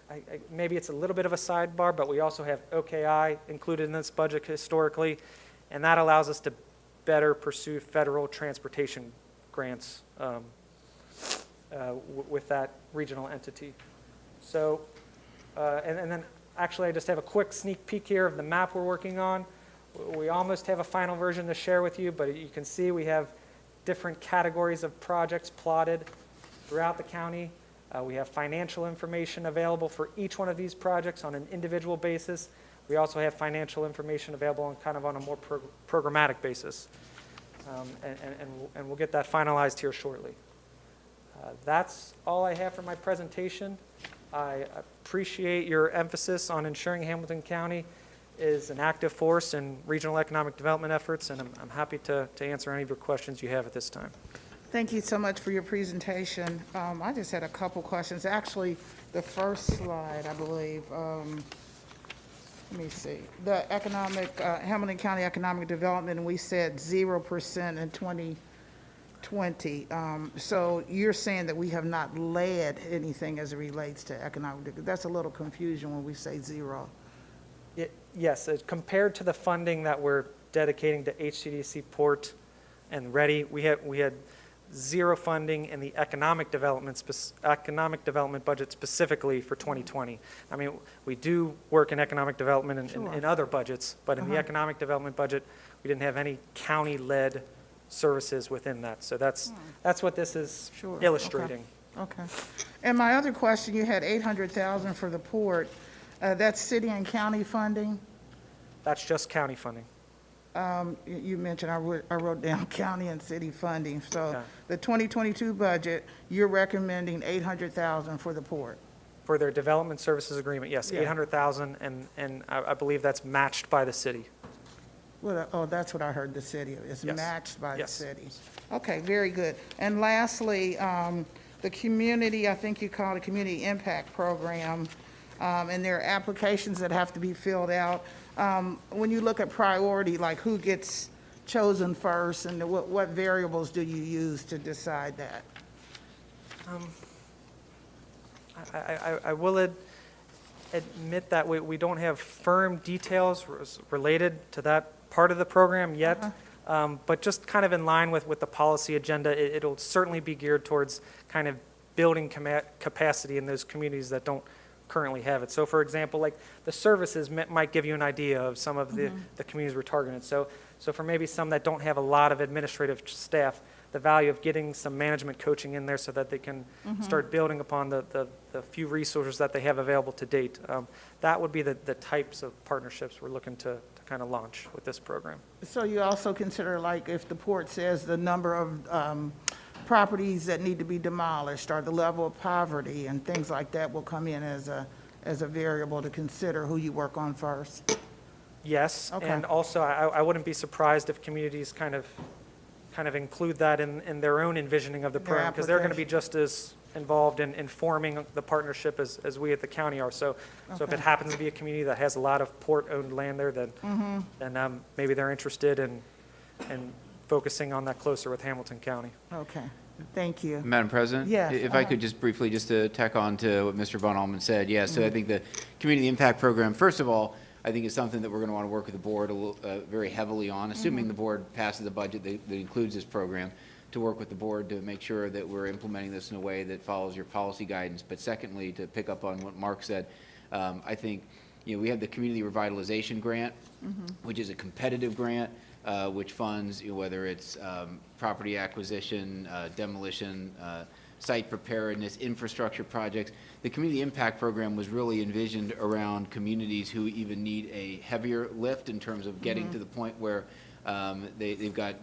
maybe it's a little bit of a sidebar, but we also have OKI included in this budget historically, and that allows us to better pursue federal transportation grants with that regional entity. So, and then actually I just have a quick sneak peek here of the map we're working on. We almost have a final version to share with you, but you can see we have different categories of projects plotted throughout the county. We have financial information available for each one of these projects on an individual basis. We also have financial information available on kind of on a more programmatic basis. And we'll get that finalized here shortly. That's all I have for my presentation. I appreciate your emphasis on ensuring Hamilton County is an active force in regional economic development efforts, and I'm happy to answer any of your questions you have at this time. Thank you so much for your presentation. I just had a couple questions. Actually, the first slide, I believe, let me see. The economic, Hamilton County Economic Development, we said 0% in 2020. So you're saying that we have not led anything as it relates to economic, that's a little confusion when we say 0. Yes, compared to the funding that we're dedicating to HCDC Port and Ready, we had 0 funding in the economic development budget specifically for 2020. I mean, we do work in economic development in other budgets, but in the economic development budget, we didn't have any county-led services within that. So that's what this is illustrating. Okay. And my other question, you had $800,000 for the port. That's city and county funding? That's just county funding. You mentioned, I wrote down county and city funding. So Okay. the 2022 budget, you're recommending $800,000 for the port? For their development services agreement, yes, Yeah. 800,000, and I believe that's matched by the city. Well, oh, that's what I heard, the city is Yes. matched by the Yes. city. Okay, very good. And lastly, the community, I think you call it a community impact program, and there are applications that have to be filled out. When you look at priority, like who gets chosen first, and what variables do you use to decide that? I will admit that we don't have firm details related to that part of the program yet, but just kind of in line with the policy agenda, it'll certainly be geared towards kind of building capacity in those communities that don't currently have it. So for example, like the services might give you an idea of some of the communities we're targeting. So for maybe some that don't have a lot of administrative staff, the value of getting some management coaching in there so that they can start building upon the few resources that they have available to date. That would be the types of partnerships we're looking to kind of launch with this program. So you also consider, like, if the port says the number of properties that need to be demolished, or the level of poverty and things like that will come in as a variable to consider who you work on first? Yes, Okay. and also I wouldn't be surprised if communities kind of include that in their own envisioning of the Their program, because they're going to be application. just as involved in forming the partnership as we at the county are. So if Okay. it happens to be a community that has a lot of port-owned land there, then maybe they're interested in focusing on that closer with Hamilton County. Okay, thank you. Madam President? Yes, If I could just briefly, just to tack on to what Mr. Von Allman said, yeah, so I think the Community Impact Program, first of all, I think is something that we're going to want to work with the board very heavily on, assuming the board passes a budget that includes this program, to work with the board to make sure that we're implementing this in a way that follows your policy guidance. But secondly, to pick up on what Mark said, I think, we have the Community Revitalization Grant, which is a competitive grant, which funds, whether it's property acquisition, demolition, site preparedness, infrastructure projects. The Community Impact Program was really envisioned around communities who even need a heavier lift in terms of getting to the point where they've got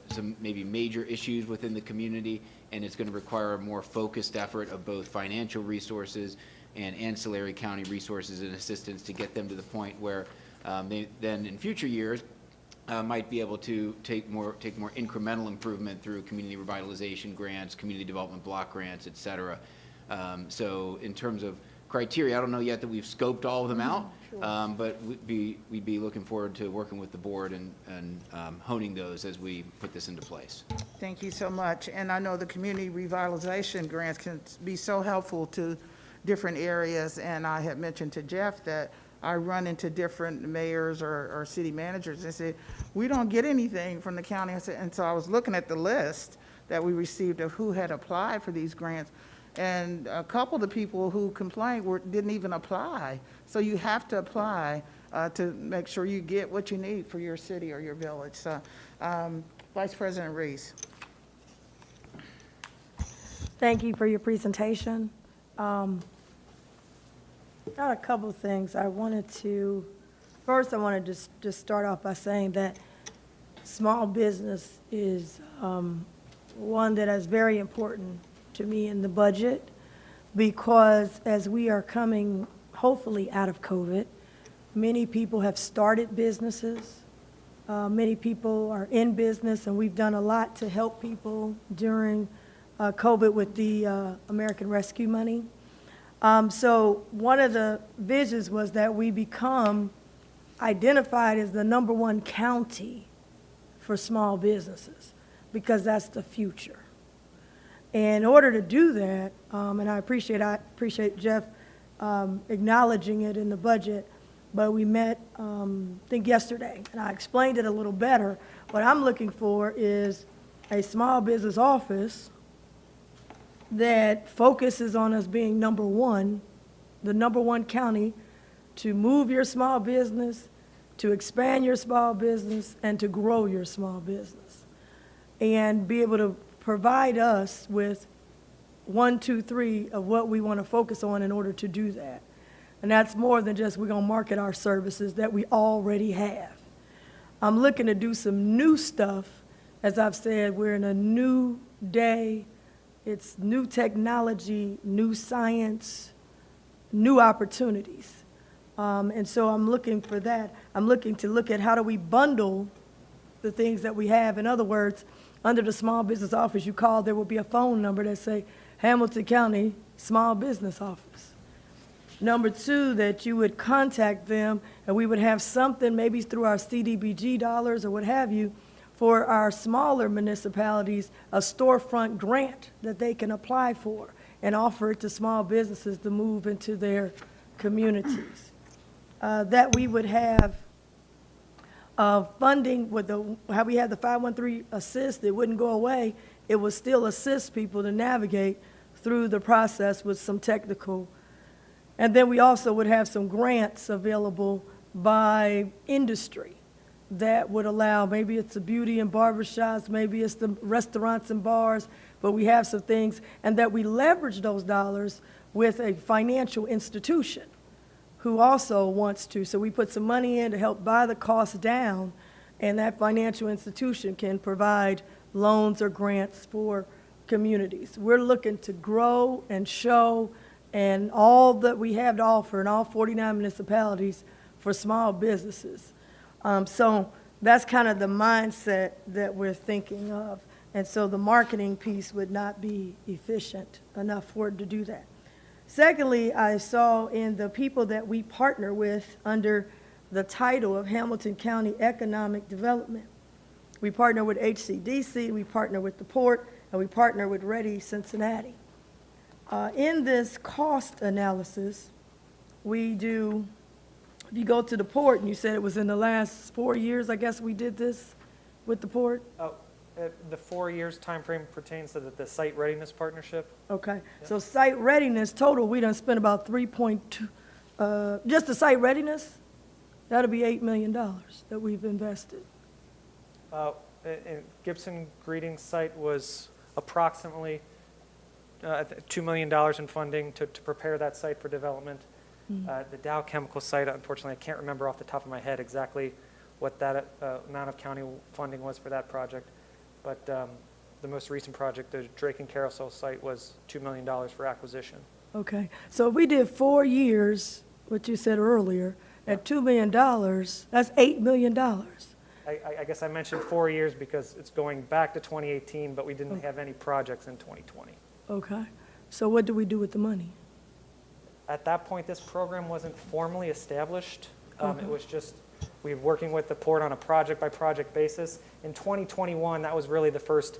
some maybe major issues within the community, and it's going to require a more focused effort of both financial resources and ancillary county resources and assistance to get them to the point where they then in future years might be able to take more incremental improvement through community revitalization grants, community development block grants, et cetera. So in terms of criteria, I don't know yet that we've scoped all of them out, but we'd be looking forward to working with the board and honing those as we put this into place. Thank you so much. And I know the community revitalization grants can be so helpful to different areas, and I had mentioned to Jeff that I run into different mayors or city managers and say, we don't get anything from the county. And so I was looking at the list that we received of who had applied for these grants. And a couple of the people who complained didn't even apply. So you have to apply to make sure you get what you need for your city or your village. So, Vice President Reese. Thank you for your presentation. Got a couple of things. First I wanted to just start off by saying that small business is one that is very important to me in the budget, because as we are coming hopefully out of COVID, many people have started businesses. Many people are in business, and we've done a lot to help people during COVID with the American Rescue money. So one of the visions was that we become identified as the #1 county for small businesses, because that's the future. And in order to do that, and I appreciate Jeff acknowledging it in the budget, but we met, I think yesterday, and I explained it a little better. What I'm looking for is a small business office that focuses on us being #1, the #1 county, to move your small business, to expand your small business, and to grow your small business. And be able to provide us with 1, 2, 3 of what we want to focus on in order to do that. And that's more than just we're going to market our services that we already have. I'm looking to do some new stuff. As I've said, we're in a new day. It's new technology, new science, new opportunities. And so I'm looking for that. I'm looking to look at how do we bundle the things that we have. In other words, under the small business office you call, there will be a phone number that say Hamilton County Small Business Office. Number two, that you would contact them and we would have something, maybe through our CDBG dollars or what have you, for our smaller municipalities, a storefront grant that they can apply for and offer it to small businesses to move into their communities. That we would have funding with how we had the 513 assist, it wouldn't go away. It would still assist people to navigate through the process with some technical. And then we also would have some grants available by industry that would allow, maybe it's the beauty and barbershops, maybe it's the restaurants and bars, but we have some things, and that we leverage those dollars with a financial institution who also wants to. So we put some money in to help buy the cost down, and that financial institution can provide loans or grants for communities. We're looking to grow and show and all that we have to offer in all 49 municipalities for small businesses. So that's kind of the mindset that we're thinking of. And so the marketing piece would not be efficient enough for it to do that. Secondly, I saw in the people that we partner with under the title of Hamilton County Economic Development. We partner with HCDC, we partner with the port, and we partner with Ready Cincinnati. In this cost analysis, we do, if you go to the port, and you said it was in the last 4 years, I guess we did this with the port? Oh, the 4 years timeframe pertains to the site readiness partnership. Okay, so site readiness, total, we done spent about 3.2, just the site readiness, that'll be $8 million that we've invested. Gibson Greeting site was approximately $2 million in funding to prepare that site for development. The Dow Chemical site, unfortunately, I can't remember off the top of my head exactly what that amount of county funding was for that project. But the most recent project, the Drake and Carousel site, was $2 million for acquisition. Okay, so if we did 4 years, what you said earlier, at $2 million, that's $8 million. I guess I mentioned 4 years because it's going back to 2018, but we didn't have any projects in 2020. Okay, so what do we do with the money? At that point, this program wasn't formally established. Okay. It was just, we were working with the port on a project-by-project basis. In 2021, that was really the first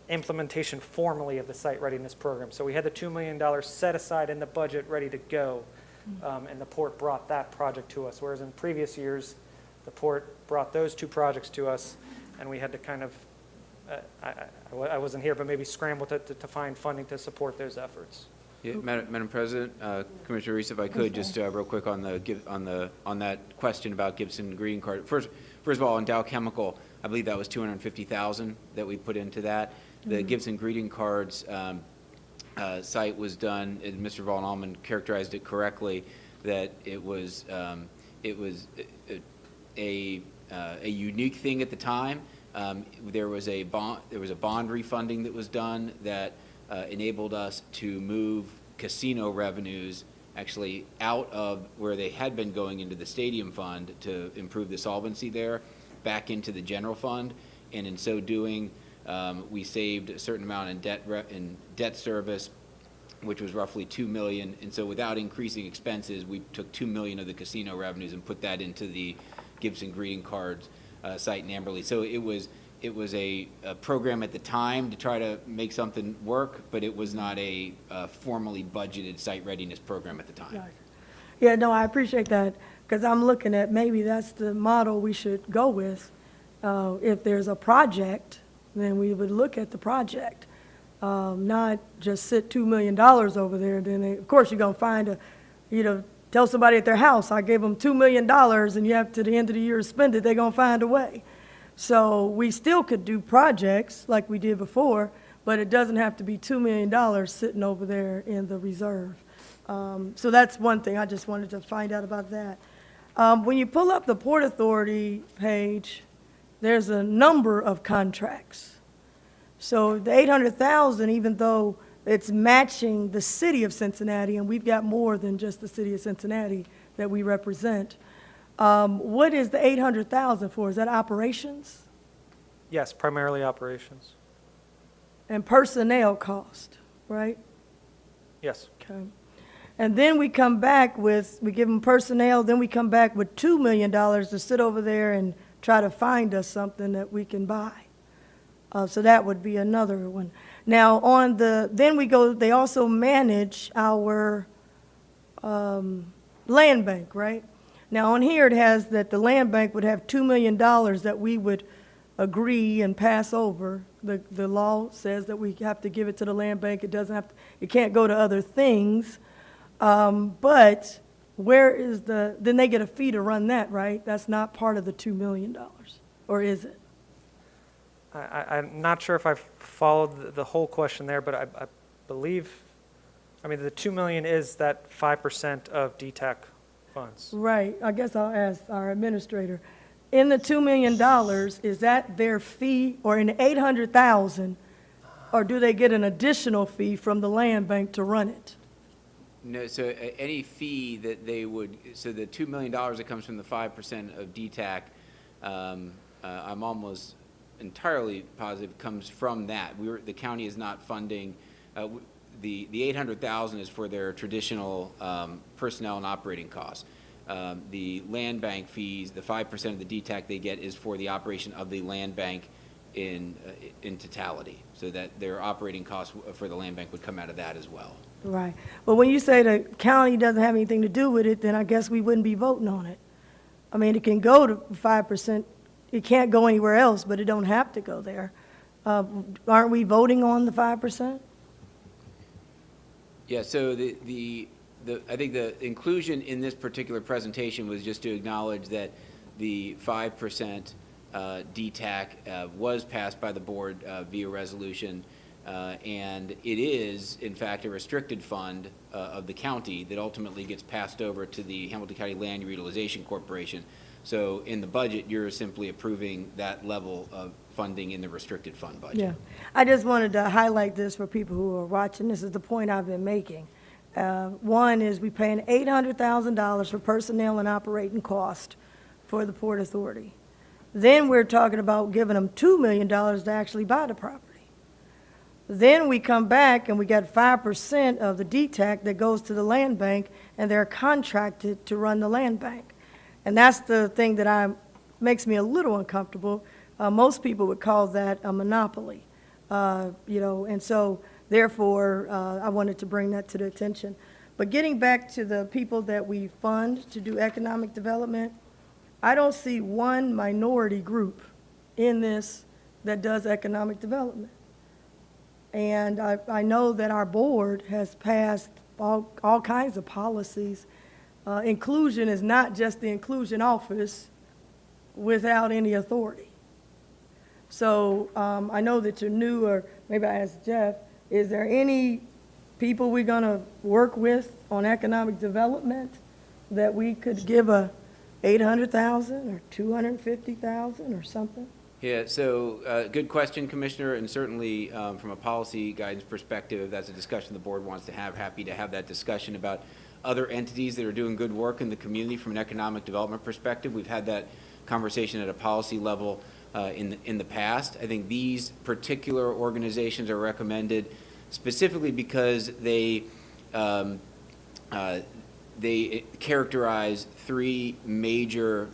implementation formally of the site readiness program. So we had the $2 million set aside in the budget, ready to go, and the port brought that project to us. Whereas in previous years, the port brought those two projects to us, and we had to kind of, I wasn't here, but maybe scramble to find funding to support those efforts. Yeah, Madam President, Commissioner Reese, if I could, just real quick on that question about Gibson Greeting Card. First of all, on Dow Chemical, I believe that was $250,000 that we put into that. The Gibson Greeting Cards site was done, and Mr. Von Allman characterized it correctly, that it was a unique thing at the time. There was a bond refunding that was done that enabled us to move casino revenues actually out of where they had been going into the stadium fund to improve the solvency there, back into the general fund. And in so doing, we saved a certain amount in debt service, which was roughly $2 million. And so without increasing expenses, we took $2 million of the casino revenues and put that into the Gibson Greeting Cards site in Amberley. So it was a program at the time to try to make something work, but it was not a formally budgeted site readiness program at the time. Right. Yeah, no, I appreciate that, because I'm looking at maybe that's the model we should go with. If there's a project, then we would look at the project, not just sit $2 million over there. Then, of course, you're going to find tell somebody at their house, I gave them $2 million, and you have to the end of the year to spend it, they're going to find a way. So we still could do projects like we did before, but it doesn't have to be $2 million sitting over there in the reserve. So that's one thing. I just wanted to find out about that. When you pull up the Port Authority page, there's a number of contracts. So the $800,000, even though it's matching the city of Cincinnati, and we've got more than just the city of Cincinnati that we represent. What is the 800,000 for? Is that operations Yes, primarily operations. and personnel cost, right? Yes. Okay. And then we come back with, we give them personnel, then we come back with $2 million to sit over there and try to find us something that we can buy. So that would be another one. Now, then we go, they also manage our land bank, right? Now, on here, it has that the land bank would have $2 million that we would agree and pass over. The law says that we have to give it to the land bank. It doesn't have, it can't go to other things. But where is then they get a fee to run that, right? That's not part of the $2 million, or is it? I'm not sure if I followed the whole question there, but I believe, I mean, the 2 million is that 5% of DTAC funds. Right, I guess I'll ask our administrator. In the $2 million, is that their fee, or in the 800,000, or do they get an additional fee from the land bank to run it? No, so any fee that they would, so the $2 million that comes from the 5% of DTAC, I'm almost entirely positive comes from that. The county is not funding, the 800,000 is for their traditional personnel and operating costs. The land bank fees, the 5% of the DTAC they get is for the operation of the land bank in totality, so that their operating costs for the land bank would come out of that as well. Right, but when you say the county doesn't have anything to do with it, then I guess we wouldn't be voting on it. I mean, it can go to 5%, it can't go anywhere else, but it don't have to go there. Aren't we voting on the 5%? Yeah, so I think the inclusion in this particular presentation was just to acknowledge that the 5% DTAC was passed by the board via resolution, and it is, in fact, a restricted fund of the county that ultimately gets passed over to the Hamilton County Land Utilization Corporation. So in the budget, you're simply approving that level of funding in the restricted fund budget. Yeah, I just wanted to highlight this for people who are watching. This is the point I've been making. One is we paying $800,000 for personnel and operating cost for the Port Authority. Then we're talking about giving them $2 million to actually buy the property. Then we come back and we got 5% of the DTAC that goes to the land bank, and they're contracted to run the land bank. And that's the thing that makes me a little uncomfortable. Most people would call that a monopoly, and so therefore, I wanted to bring that to the attention. But getting back to the people that we fund to do economic development, I don't see one minority group in this that does economic development. And I know that our board has passed all kinds of policies. Inclusion is not just the inclusion office without any authority. So I know that you're new, or maybe I asked Jeff, is there any people we're going to work with on economic development that we could give a $800,000 or $250,000 or something? Yeah, so good question, Commissioner, and certainly from a policy guidance perspective, if that's a discussion the board wants to have, happy to have that discussion about other entities that are doing good work in the community from an economic development perspective. We've had that conversation at a policy level in the past. I think these particular organizations are recommended specifically because they characterize three major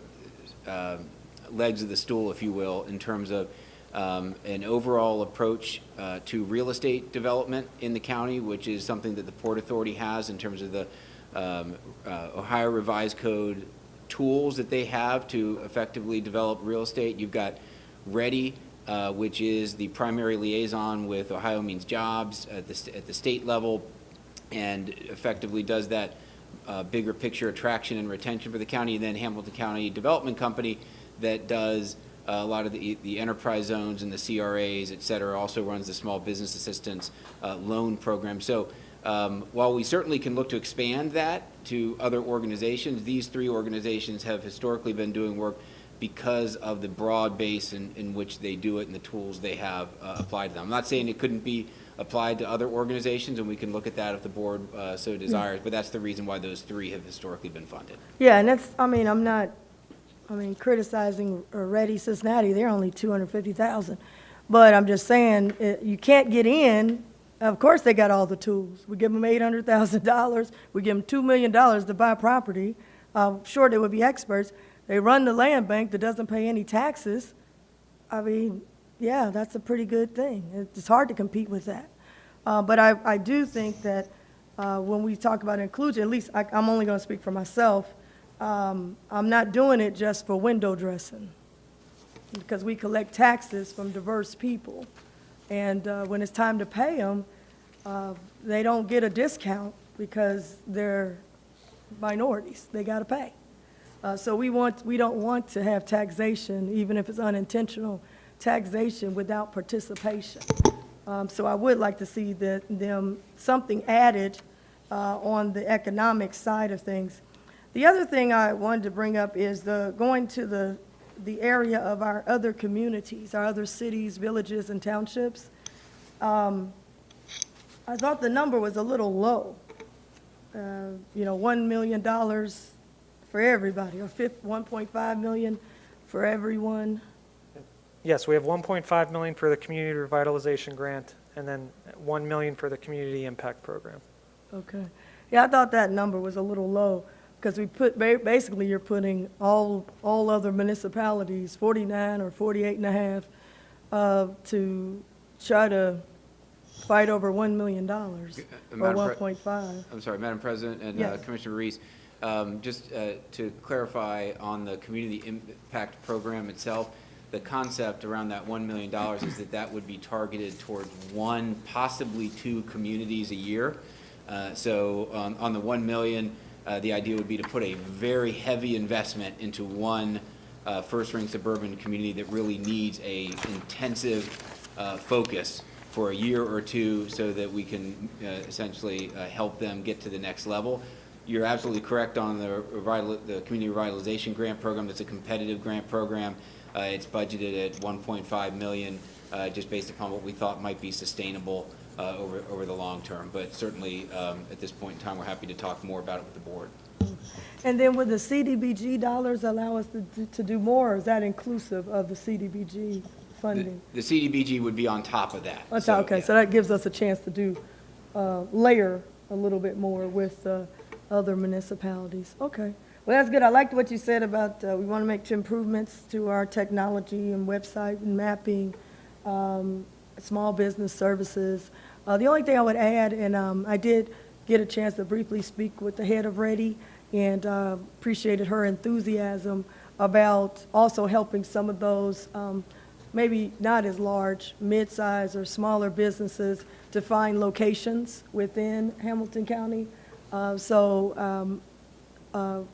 legs of the stool, if you will, in terms of an overall approach to real estate development in the county, which is something that the Port Authority has in terms of the Ohio Revised Code tools that they have to effectively develop real estate. You've got READY, which is the primary liaison with Ohio Means Jobs at the state level, and effectively does that bigger picture attraction and retention for the county. And then Hamilton County Development Company, that does a lot of the enterprise zones and the CRAs, et cetera, also runs the small business assistance loan program. So while we certainly can look to expand that to other organizations, these three organizations have historically been doing work because of the broad base in which they do it and the tools they have applied to them. I'm not saying it couldn't be applied to other organizations, and we can look at that if the board so desires, but that's the reason why those three have historically been funded. Yeah, and that's, I'm not, criticizing Ready Cincinnati, they're only 250,000. But I'm just saying, you can't get in, of course they got all the tools. We give them $800,000, we give them $2 million to buy property. Sure, they would be experts. They run the land bank that doesn't pay any taxes. Yeah, that's a pretty good thing. It's hard to compete with that. But I do think that when we talk about inclusion, at least I'm only going to speak for myself, I'm not doing it just for window dressing, because we collect taxes from diverse people. And when it's time to pay them, they don't get a discount because they're minorities. They got to pay. So we don't want to have taxation, even if it's unintentional taxation, without participation. So I would like to see something added on the economic side of things. The other thing I wanted to bring up is going to the area of our other communities, our other cities, villages, and townships. I thought the number was a little low. $1 million for everybody, or $1.5 million for everyone. Yes, we have 1.5 million for the community revitalization grant, and then 1 million for the community impact program. Okay. Yeah, I thought that number was a little low, because we basically you're putting all other municipalities, 49 or 48 and a half, to try to fight over $1 million, or 1.5. I'm sorry, Madam President and Yes. Commissioner Reese, just to clarify on the community impact program itself, the concept around that $1 million is that would be targeted towards one, possibly two communities a year. So on the 1 million, the idea would be to put a very heavy investment into one first-ring suburban community that really needs a intensive focus for a year or two, so that we can essentially help them get to the next level. You're absolutely correct on the community revitalization grant program. That's a competitive grant program. It's budgeted at 1.5 million, just based upon what we thought might be sustainable over the long term. But certainly, at this point in time, we're happy to talk more about it with the board. And then would the CDBG dollars allow us to do more, or is that inclusive of the CDBG funding? The CDBG would be on top of that. Okay, so that gives us a chance to do, layer a little bit more with other municipalities. Okay. Well, that's good. I liked what you said about we want to make improvements to our technology and website and mapping, small business services. The only thing I would add, and I did get a chance to briefly speak with the head of Ready, and appreciated her enthusiasm about also helping some of those maybe not as large, mid-size or smaller businesses to find locations within Hamilton County. I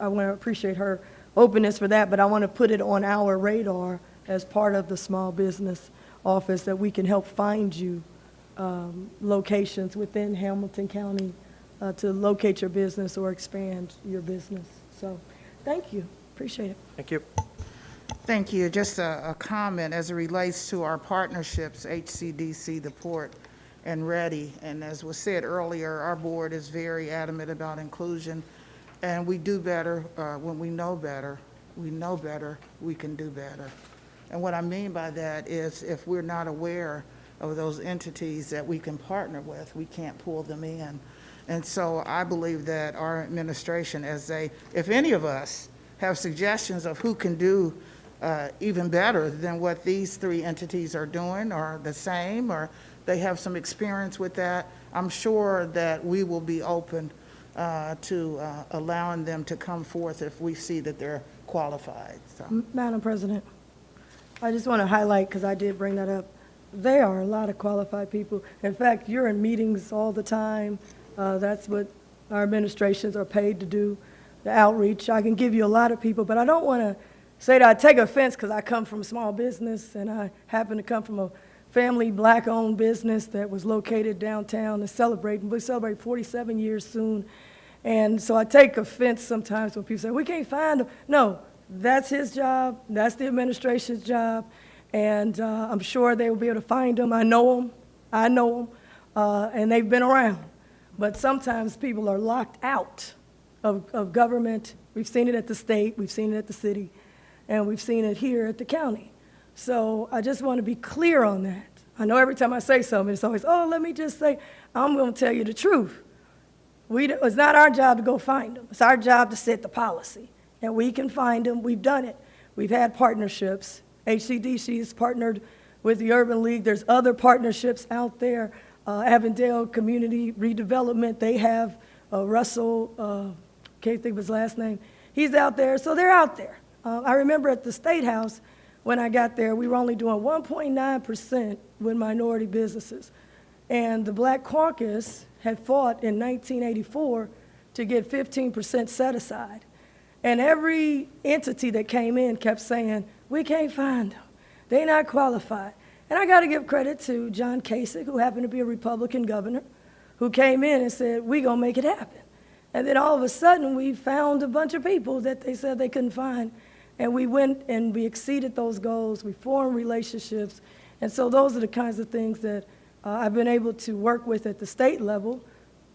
want to appreciate her openness for that, but I want to put it on our radar as part of the small business office, that we can help find you locations within Hamilton County to locate your business or expand your business. So, thank you. Appreciate it. Thank you. Thank you. Just a comment as it relates to our partnerships, HCDC, the Port, and Ready. And as was said earlier, our board is very adamant about inclusion, and we do better when we know better. We know better, we can do better. And what I mean by that is, if we're not aware of those entities that we can partner with, we can't pull them in. And so I believe that our administration, if any of us have suggestions of who can do even better than what these three entities are doing, or the same, or they have some experience with that, I'm sure that we will be open to allowing them to come forth if we see that they're qualified. So. Madam President, I just want to highlight, because I did bring that up, there are a lot of qualified people. In fact, you're in meetings all the time. That's what our administrations are paid to do, the outreach. I can give you a lot of people, but I don't want to say that I take offense, because I come from small business, and I happen to come from a family black-owned business that was located downtown and we celebrate 47 years soon. And so I take offense sometimes when people say, we can't find them. No, that's his job, that's the administration's job, and I'm sure they will be able to find them. I know them. and they've been around. But sometimes people are locked out of government. We've seen it at the state, we've seen it at the city, and we've seen it here at the county. So I just want to be clear on that. I know every time I say something, it's always, oh, let me just say, I'm going to tell you the truth. It's not our job to go find them. It's our job to set the policy. And we can find them. We've done it. We've had partnerships. HCDC has partnered with the Urban League. There's other partnerships out there. Avondale Community Redevelopment, they have Russell, can't think of his last name. He's out there, so they're out there. I remember at the State House, when I got there, we were only doing 1.9% with minority businesses. And the Black Caucus had fought in 1984 to get 15% set aside. And every entity that came in kept saying, we can't find them. They're not qualified. And I got to give credit to John Kasich, who happened to be a Republican governor, who came in and said, we're going to make it happen. And then all of a sudden, we found a bunch of people that they said they couldn't find. And we went and we exceeded those goals. We formed relationships. And so those are the kinds of things that I've been able to work with at the state level,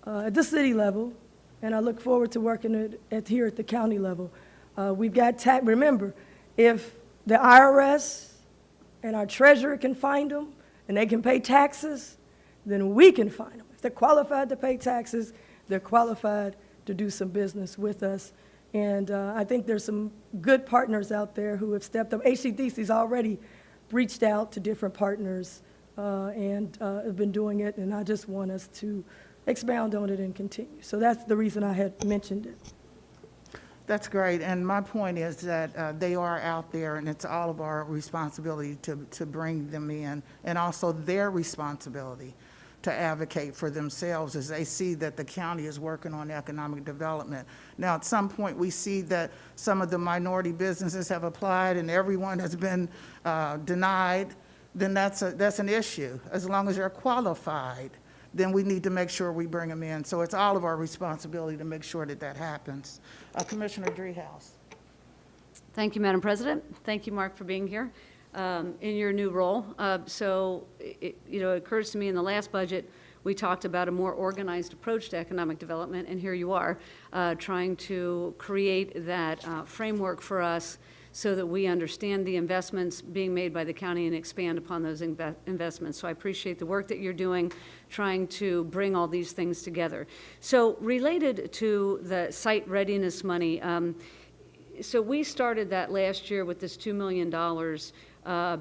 at the city level, and I look forward to working here at the county level. We've got remember, if the IRS and our treasurer can find them and they can pay taxes, then we can find them. If they're qualified to pay taxes, they're qualified to do some business with us. And I think there's some good partners out there who have stepped up. HCDC's already reached out to different partners and have been doing it, and I just want us to expound on it and continue. So that's the reason I had mentioned it. That's great, and my point is that they are out there, and it's all of our responsibility to bring them in, and also their responsibility to advocate for themselves as they see that the county is working on economic development. Now, at some point, we see that some of the minority businesses have applied and everyone has been denied, then that's an issue. As long as they're qualified, then we need to make sure we bring them in. So it's all of our responsibility to make sure that that happens. Commissioner Driehaus. Thank you, Madam President. Thank you, Mark, for being here in your new role. So it occurs to me in the last budget, we talked about a more organized approach to economic development, and here you are trying to create that framework for us so that we understand the investments being made by the county and expand upon those investments. So I appreciate the work that you're doing, trying to bring all these things together. So related to the site readiness money, so we started that last year with this $2 million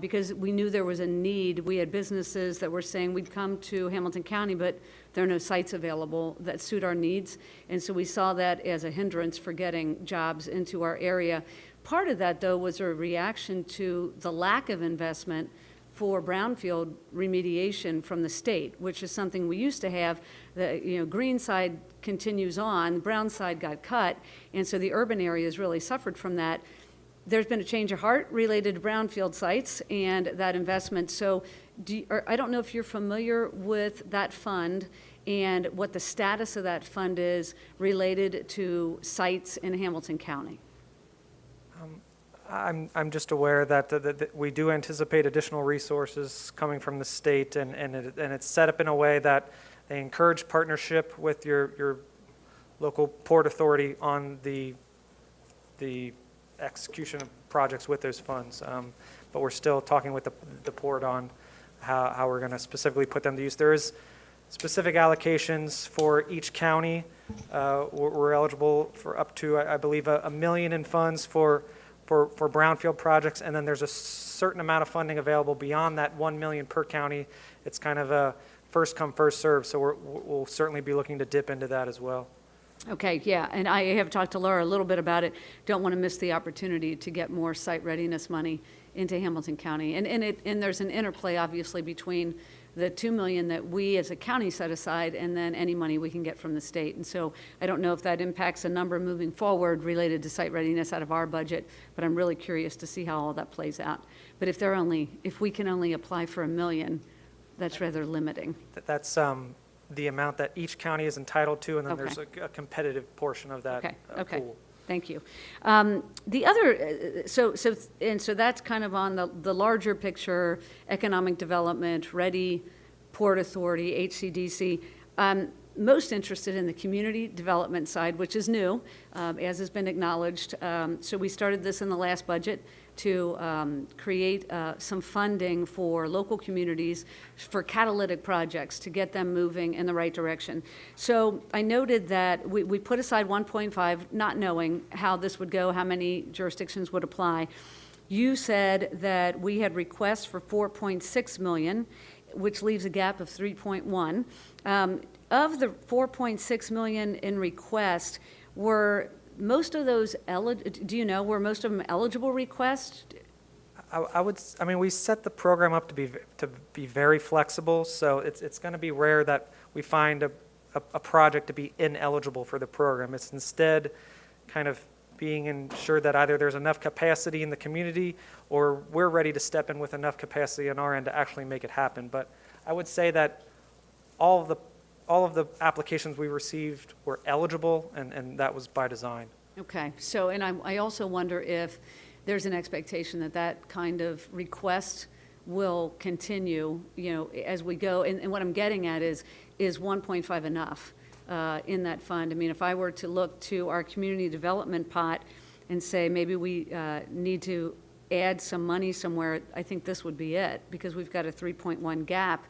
because we knew there was a need. We had businesses that were saying we'd come to Hamilton County, but there are no sites available that suit our needs. And so we saw that as a hindrance for getting jobs into our area. Part of that, though, was a reaction to the lack of investment for brownfield remediation from the state, which is something we used to have. The green side continues on, brown side got cut, and so the urban areas really suffered from that. There's been a change of heart related to brownfield sites and that investment. So I don't know if you're familiar with that fund and what the status of that fund is related to sites in Hamilton County. I'm just aware that we do anticipate additional resources coming from the state, and it's set up in a way that they encourage partnership with your local port authority on the execution of projects with those funds. But we're still talking with the port on how we're going to specifically put them to use. There is specific allocations for each county. We're eligible for up to, I believe, $1 million in funds for brownfield projects, and then there's a certain amount of funding available beyond that $1 million per county. It's kind of a first come, first serve, so we'll certainly be looking to dip into that as well. Okay, yeah, and I have talked to Laura a little bit about it. Don't want to miss the opportunity to get more site readiness money into Hamilton County. And there's an interplay, obviously, between the $2 million that we as a county set aside and then any money we can get from the state. And so I don't know if that impacts a number moving forward related to site readiness out of our budget, but I'm really curious to see how all that plays out. But if we can only apply for $1 million, that's rather limiting. That's the amount that each county is entitled to, and then Okay. there's a competitive portion of that Okay. pool. Thank you. The other, so that's kind of on the larger picture, economic development, ready Port Authority, HCDC. Most interested in the community development side, which is new, as has been acknowledged. So we started this in the last budget to create some funding for local communities for catalytic projects to get them moving in the right direction. So I noted that we put aside 1.5, not knowing how this would go, how many jurisdictions would apply. You said that we had requests for 4.6 million, which leaves a gap of 3.1. Of the 4.6 million in request, were most of those do you know, were most of them eligible requests? I mean, we set the program up to be very flexible, so it's going to be rare that we find a project to be ineligible for the program. It's instead kind of being ensured that either there's enough capacity in the community or we're ready to step in with enough capacity on our end to actually make it happen. But I would say that all of the applications we received were eligible, and that was by design. Okay, so, and I also wonder if there's an expectation that that kind of request will continue, you know, as we go, and what I'm getting at is 1.5 enough in that fund? I mean, if I were to look to our community development pot and say maybe we need to add some money somewhere, I think this would be it, because we've got a 3.1 gap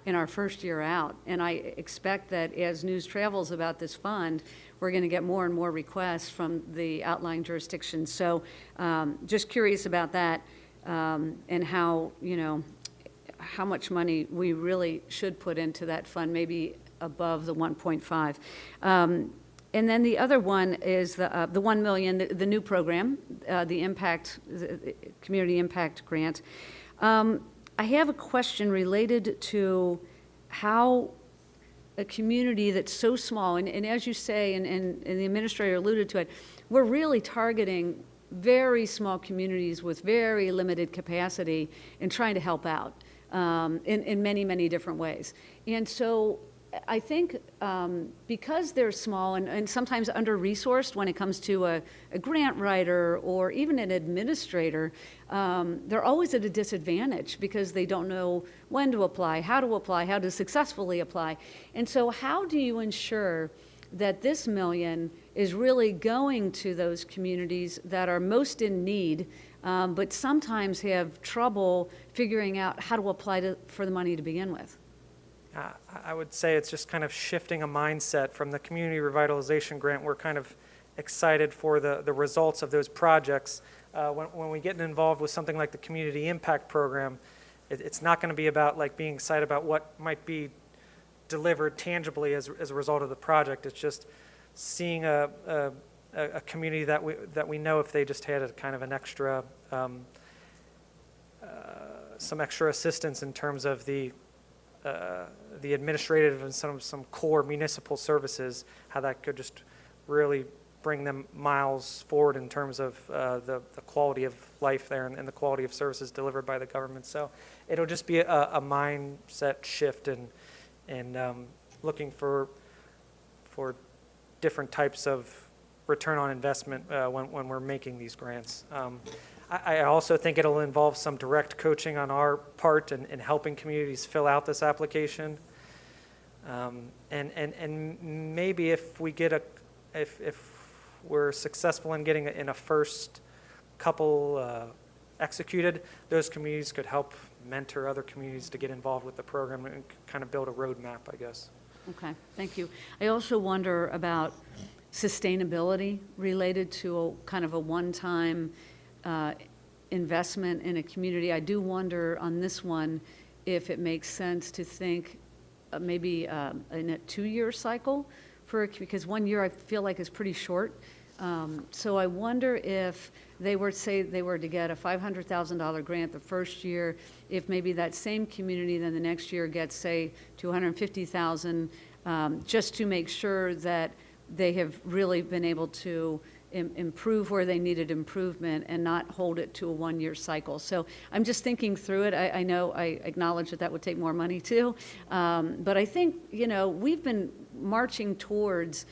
in our first year out. And I expect that as news travels about this fund, we're going to get more and more requests from the outlying jurisdictions. So just curious about that and how, you know, how much money we really should put into that fund, maybe above the 1.5. And then the other one is the 1 million, the new program, the Community Impact Grant. I have a question related to how a community that's so small, and as you say, and the administrator alluded to it, we're really targeting very small communities with very limited capacity and trying to help out in many, many different ways. And so I think because they're small and sometimes under-resourced when it comes to a grant writer or even an administrator, they're always at a disadvantage because they don't know when to apply, how to successfully apply. And so how do you ensure that this million is really going to those communities that are most in need, but sometimes have trouble figuring out how to apply for the money to begin with? I would say it's just kind of shifting a mindset from the community revitalization grant. We're kind of excited for the results of those projects. When we get involved with something like the community impact program, it's not going to be about like being excited about what might be delivered tangibly as a result of the project. It's just seeing a community that we know if they just had a kind of an extra some extra assistance in terms of the administrative and some core municipal services, how that could just really bring them miles forward in terms of the quality of life there and the quality of services delivered by the government. So it'll just be a mindset shift and looking for different types of return on investment when we're making these grants. I also think it'll involve some direct coaching on our part in helping communities fill out this application. And maybe if we get if we're successful in getting in a first couple executed, those communities could help mentor other communities to get involved with the program and kind of build a roadmap, I guess. Okay, thank you. I also wonder about sustainability related to a kind of a one-time investment in a community. I do wonder on this one if it makes sense to think maybe in a 2-year cycle because 1 year I feel like is pretty short. So I wonder if they were to get a $500,000 grant the first year, if maybe that same community then the next year gets, say, $250,000, just to make sure that they have really been able to improve where they needed improvement and not hold it to a 1-year cycle. So I'm just thinking through it. I know I acknowledge that would take more money too, but I think, you know, we've been marching towards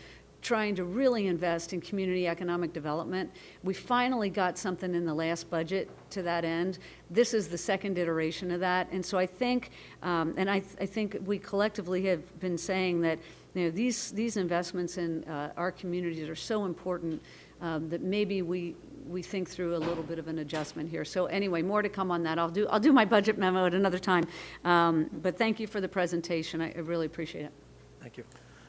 trying to really invest in community economic development. We finally got something in the last budget to that end. This is the second iteration of that. And so I think, and I think we collectively have been saying that, you know, these investments in our communities are so important that maybe we think through a little bit of an adjustment here. So anyway, more to come on that. I'll do my budget memo at another time. But thank you for the presentation. I really appreciate it. Thank you.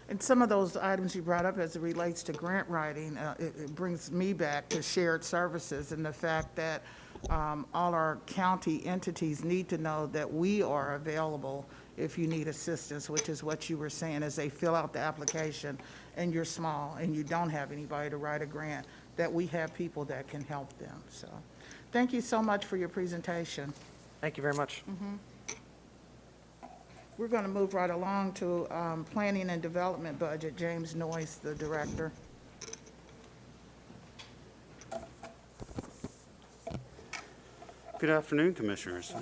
And some of those items you brought up as it relates to grant writing, it brings me back to shared services and the fact that all our county entities need to know that we are available if you need assistance, which is what you were saying as they fill out the application and you're small and you don't have anybody to write a grant, that we have people that can help them. So thank you so much for your presentation. Thank you very much. We're going to move right along to Planning and Development Budget. James Noyes, the Director. Good afternoon, Commissioners.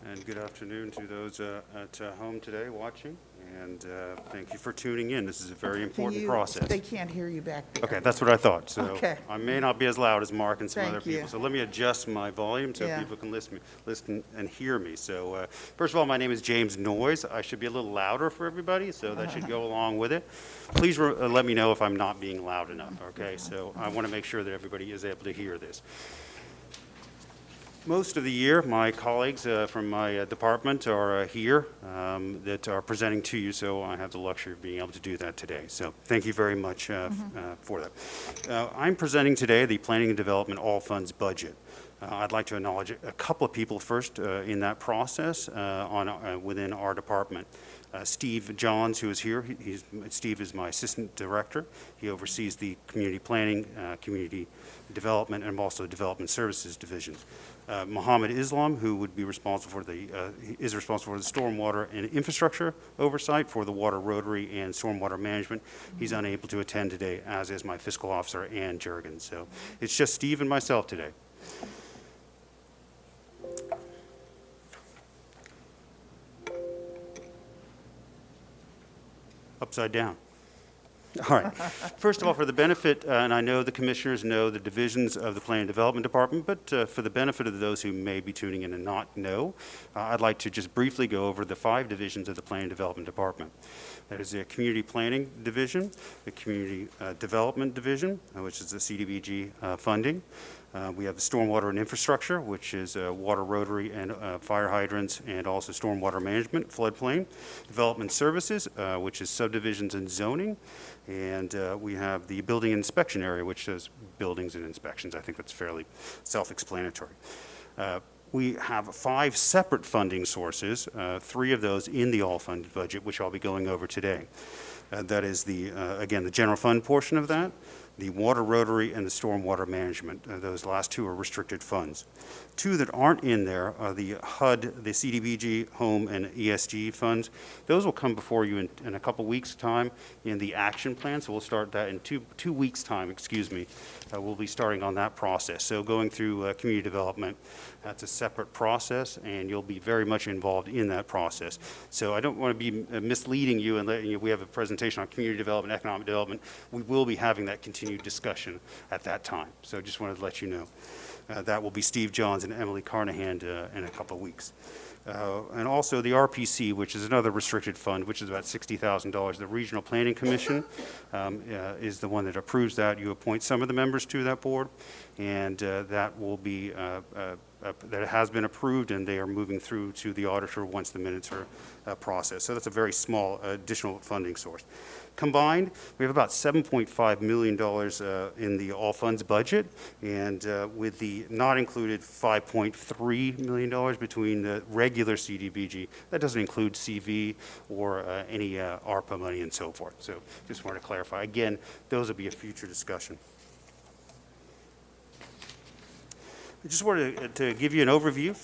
And good afternoon to those at home today watching. And thank you for tuning in. This is a very important process. They can't hear you back there. Okay, that's what I thought. So Okay. I may not be as loud as Mark and some Thank other you. people. So let me adjust my volume so Yeah. people can listen and hear me. So first of all, my name is James Noyes. I should be a little louder for everybody, so that should go along with it. Please let me know if I'm not being loud enough, okay? So I want to make sure that everybody is able to hear this. Most of the year, my colleagues from my department are here that are presenting to you, so I have the luxury of being able to do that today. So thank you very much for that. I'm presenting today the Planning and Development All Funds budget. I'd like to acknowledge a couple of people first in that process within our department. Steve Johns, who is here, Steve is my assistant director. He oversees the community planning, community development, and also development services divisions. Muhammad Islam, who would be responsible for is responsible for the stormwater and infrastructure oversight for the water rotary and stormwater management. He's unable to attend today, as is my fiscal officer, Ann Jurgen. So it's just Steve and myself today. Upside down. All right. First of all, for the benefit, and I know the commissioners know the divisions of the Planning and Development Department, but for the benefit of those who may be tuning in and not know, I'd like to just briefly go over the 5 divisions of the Planning and Development Department. That is the Community Planning Division, the Community Development Division, which is the CDBG funding. We have the Stormwater and Infrastructure, which is water rotary and fire hydrants, and also stormwater management, floodplain. Development Services, which is subdivisions and zoning. And we have the Building Inspection Area, which does buildings and inspections. I think that's fairly self-explanatory. We have 5 separate funding sources, 3 of those in the all-funded budget, which I'll be going over today. That is again, the general fund portion of that, the water rotary, and the stormwater management. Those last 2 are restricted funds. 2 that aren't in there are the HUD, the CDBG, home, and ESG funds. Those will come before you in a couple weeks' time in the action plan, so we'll start that in two weeks' time, excuse me. We'll be starting on that process. So going through community development, that's a separate process, and you'll be very much involved in that process. So I don't want to be misleading you and letting you, we have a presentation on community development, economic development. We will be having that continued discussion at that time. So just wanted to let you know. That will be Steve Johns and Emily Carnahan in a couple of weeks. And also the RPC, which is another restricted fund, which is about $60,000. The Regional Planning Commission is the one that approves that. You appoint some of the members to that board, and that will be that has been approved, and they are moving through to the auditor once the minutes are processed. So that's a very small additional funding source. Combined, we have about $7.5 million in the all funds budget, and with the not included $5.3 million between the regular CDBG. That doesn't include CV or any ARPA money and so forth. So just wanted to clarify. Again, those will be a future discussion. I just wanted to give you an overview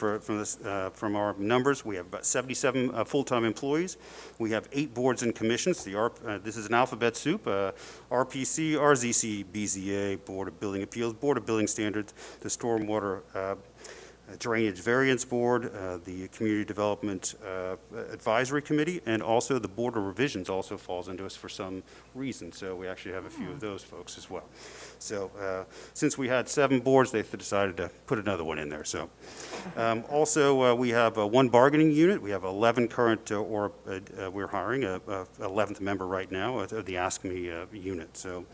from our numbers. We have about 77 full-time employees. We have 8 boards and commissions. This is an alphabet soup. RPC, RZC, BZA, Board of Building Appeals, Board of Building Standards, the Stormwater Drainage Variance Board, the Community Development Advisory Committee, and also the Board of Revisions also falls into us for some reason. So we actually have a few of those folks as well. So since we had 7 boards, they decided to put another one in there. So also we have one bargaining unit. We have 11 current, we're hiring a 11th member right now of the Ask Me unit. So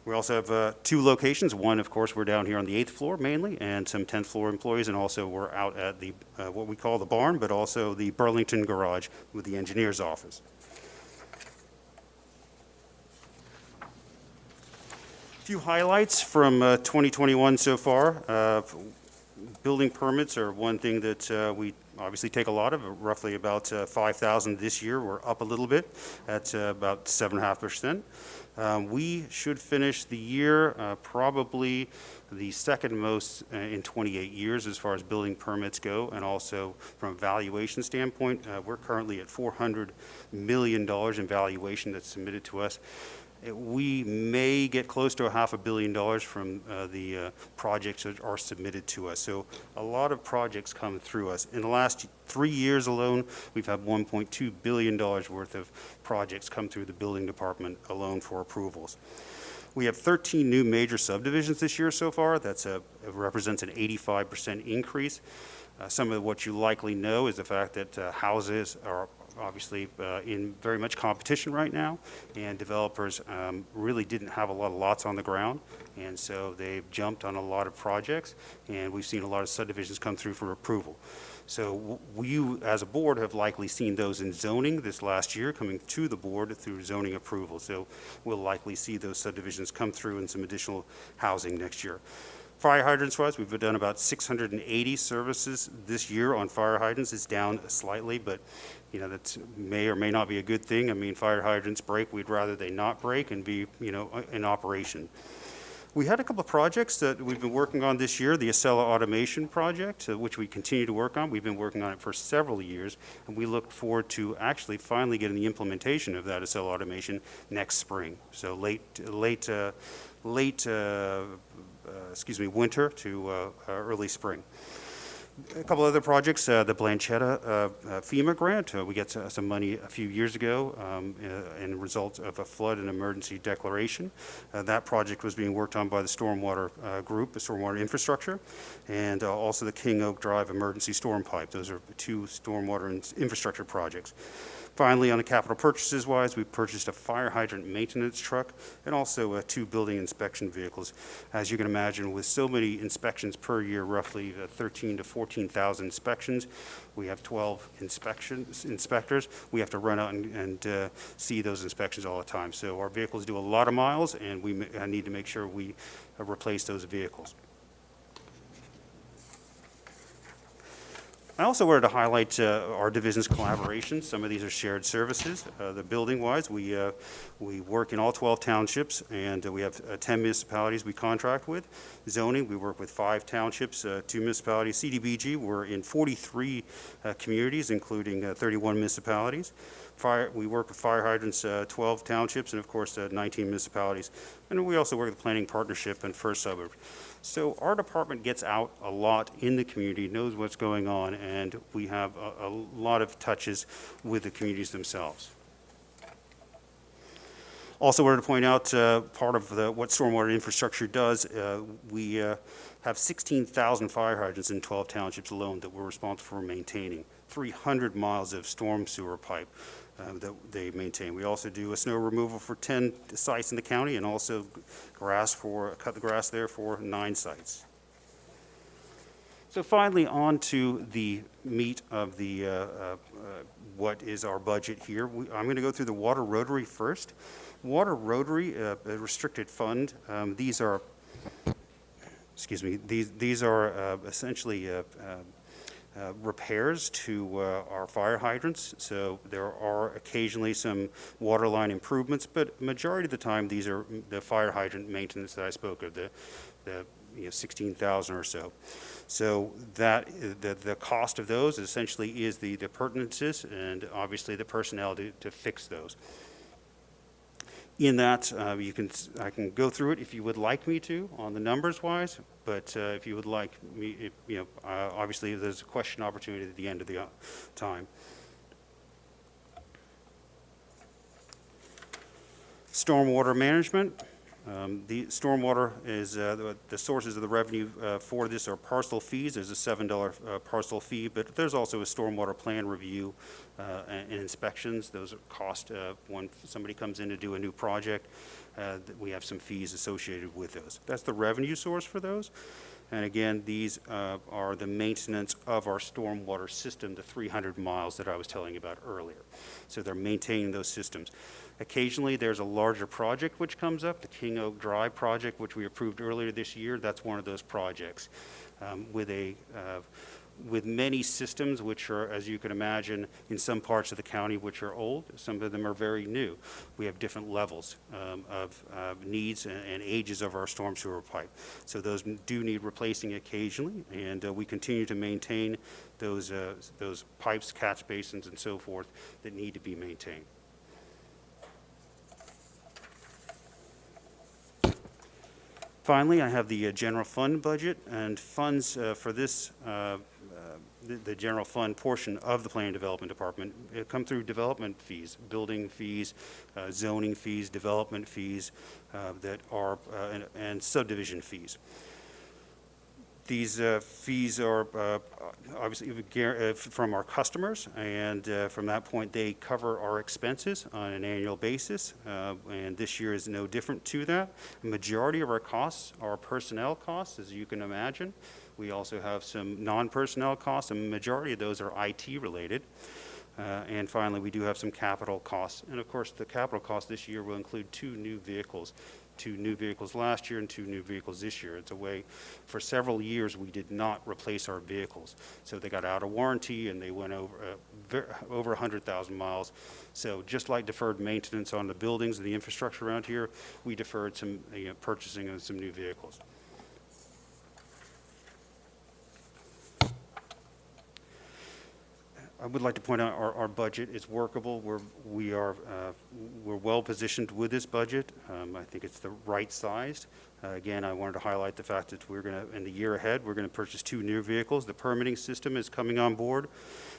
we also have 2 locations. One, of course, we're down here on the 8th floor mainly, and some 10th floor employees, and also we're out at the what we call the barn, but also the Burlington garage with the engineer's office. A few highlights from 2021 so far. Building permits are one thing that we obviously take a lot of, roughly about 5,000 this year. We're up a little bit at about 7.5%. We should finish the year probably the second most in 28 years as far as building permits go, and also from a valuation standpoint, we're currently at $400 million in valuation that's submitted to us. We may get close to $500 million from the projects that are submitted to us. So a lot of projects come through us. In the last 3 years alone, we've had $1.2 billion worth of projects come through the building department alone for approvals. We have 13 new major subdivisions this year so far. That represents an 85% increase. Some of what you likely know is the fact that houses are obviously in very much competition right now, and developers really didn't have a lot of lots on the ground, and so they've jumped on a lot of projects, and we've seen a lot of subdivisions come through for approval. So you, as a board, have likely seen those in zoning this last year coming to the board through zoning approval. So we'll likely see those subdivisions come through in some additional housing next year. Fire hydrants wise, we've done about 680 services this year on fire hydrants. It's down slightly, but you know, that may or may not be a good thing. I mean, fire hydrants break. We'd rather they not break and be, you know, in operation. We had a couple of projects that we've been working on this year, the Acela Automation Project, which we continue to work on. We've been working on it for several years, and we look forward to actually finally getting the implementation of that Acela Automation next spring. So winter to early spring. A couple other projects, the Blanchetta FEMA grant. We got some money a few years ago in result of a flood and emergency declaration. That project was being worked on by the Stormwater Group, the Stormwater Infrastructure, and also the King Oak Drive Emergency Storm Pipe. Those are 2 stormwater infrastructure projects. Finally, on the capital purchases wise, we purchased a fire hydrant maintenance truck and also 2 building inspection vehicles. As you can imagine, with so many inspections per year, roughly 13,000 to 14,000 inspections, we have 12 inspectors. We have to run out and see those inspections all the time. So our vehicles do a lot of miles, and we need to make sure we replace those vehicles. I also wanted to highlight our division's collaboration. Some of these are shared services. The building-wise, we work in all 12 townships, and we have 10 municipalities we contract with. Zoning, we work with 5 townships, 2 municipalities. CDBG, we're in 43 communities, including 31 municipalities. We work with fire hydrants, 12 townships, and of course 19 municipalities. And we also work with the Planning Partnership and First Suburb. So our department gets out a lot in the community, knows what's going on, and we have a lot of touches with the communities themselves. Also wanted to point out part of what stormwater infrastructure does, we have 16,000 fire hydrants in 12 townships alone that we're responsible for maintaining, 300 miles of storm sewer pipe that they maintain. We also do a snow removal for 10 sites in the county, and also cut the grass there for 9 sites. So finally, on to the meat of the what is our budget here. I'm going to go through the Water Rotary first. Water Rotary, a restricted fund. These are essentially repairs to our fire hydrants. So there are occasionally some water line improvements, but majority of the time these are the fire hydrant maintenance that I spoke of, the 16,000 or so. So that the cost of those essentially is the appurtenances and obviously the personnel to fix those. In that, I can go through it if you would like me to on the numbers wise, but if you would like me, obviously there's a question opportunity at the end of the time. Stormwater management. The stormwater is, the sources of the revenue for this are parcel fees. There's a $7 parcel fee, but there's also a stormwater plan review and inspections. Those are cost when somebody comes in to do a new project. We have some fees associated with those. That's the revenue source for those. And again, these are the maintenance of our stormwater system, the 300 miles that I was telling you about earlier. So they're maintaining those systems. Occasionally, there's a larger project which comes up, the King Oak Drive project, which we approved earlier this year. That's one of those projects with many systems, which are, as you can imagine, in some parts of the county, which are old. Some of them are very new. We have different levels of needs and ages of our storm sewer pipe. So those do need replacing occasionally, and we continue to maintain those pipes, catch basins, and so forth that need to be maintained. Finally, I have the general fund budget, and funds for this, the general fund portion of the Planning Development Department come through development fees, building fees, zoning fees, development fees that are, and subdivision fees. These fees are obviously from our customers, and from that point, they cover our expenses on an annual basis, and this year is no different to that. The majority of our costs are personnel costs, as you can imagine. We also have some non-personnel costs, and the majority of those are IT related. And finally, we do have some capital costs, and of course, the capital cost this year will include 2 new vehicles last year and 2 new vehicles this year. It's a way, for several years, we did not replace our vehicles. So they got out of warranty and they went over 100,000 miles. So just like deferred maintenance on the buildings and the infrastructure around here, we deferred some purchasing of some new vehicles. I would like to point out our budget is workable. We're well positioned with this budget. I think it's the right sized. Again, I wanted to highlight the fact that in the year ahead, we're going to purchase 2 new vehicles. The permitting system is coming on board,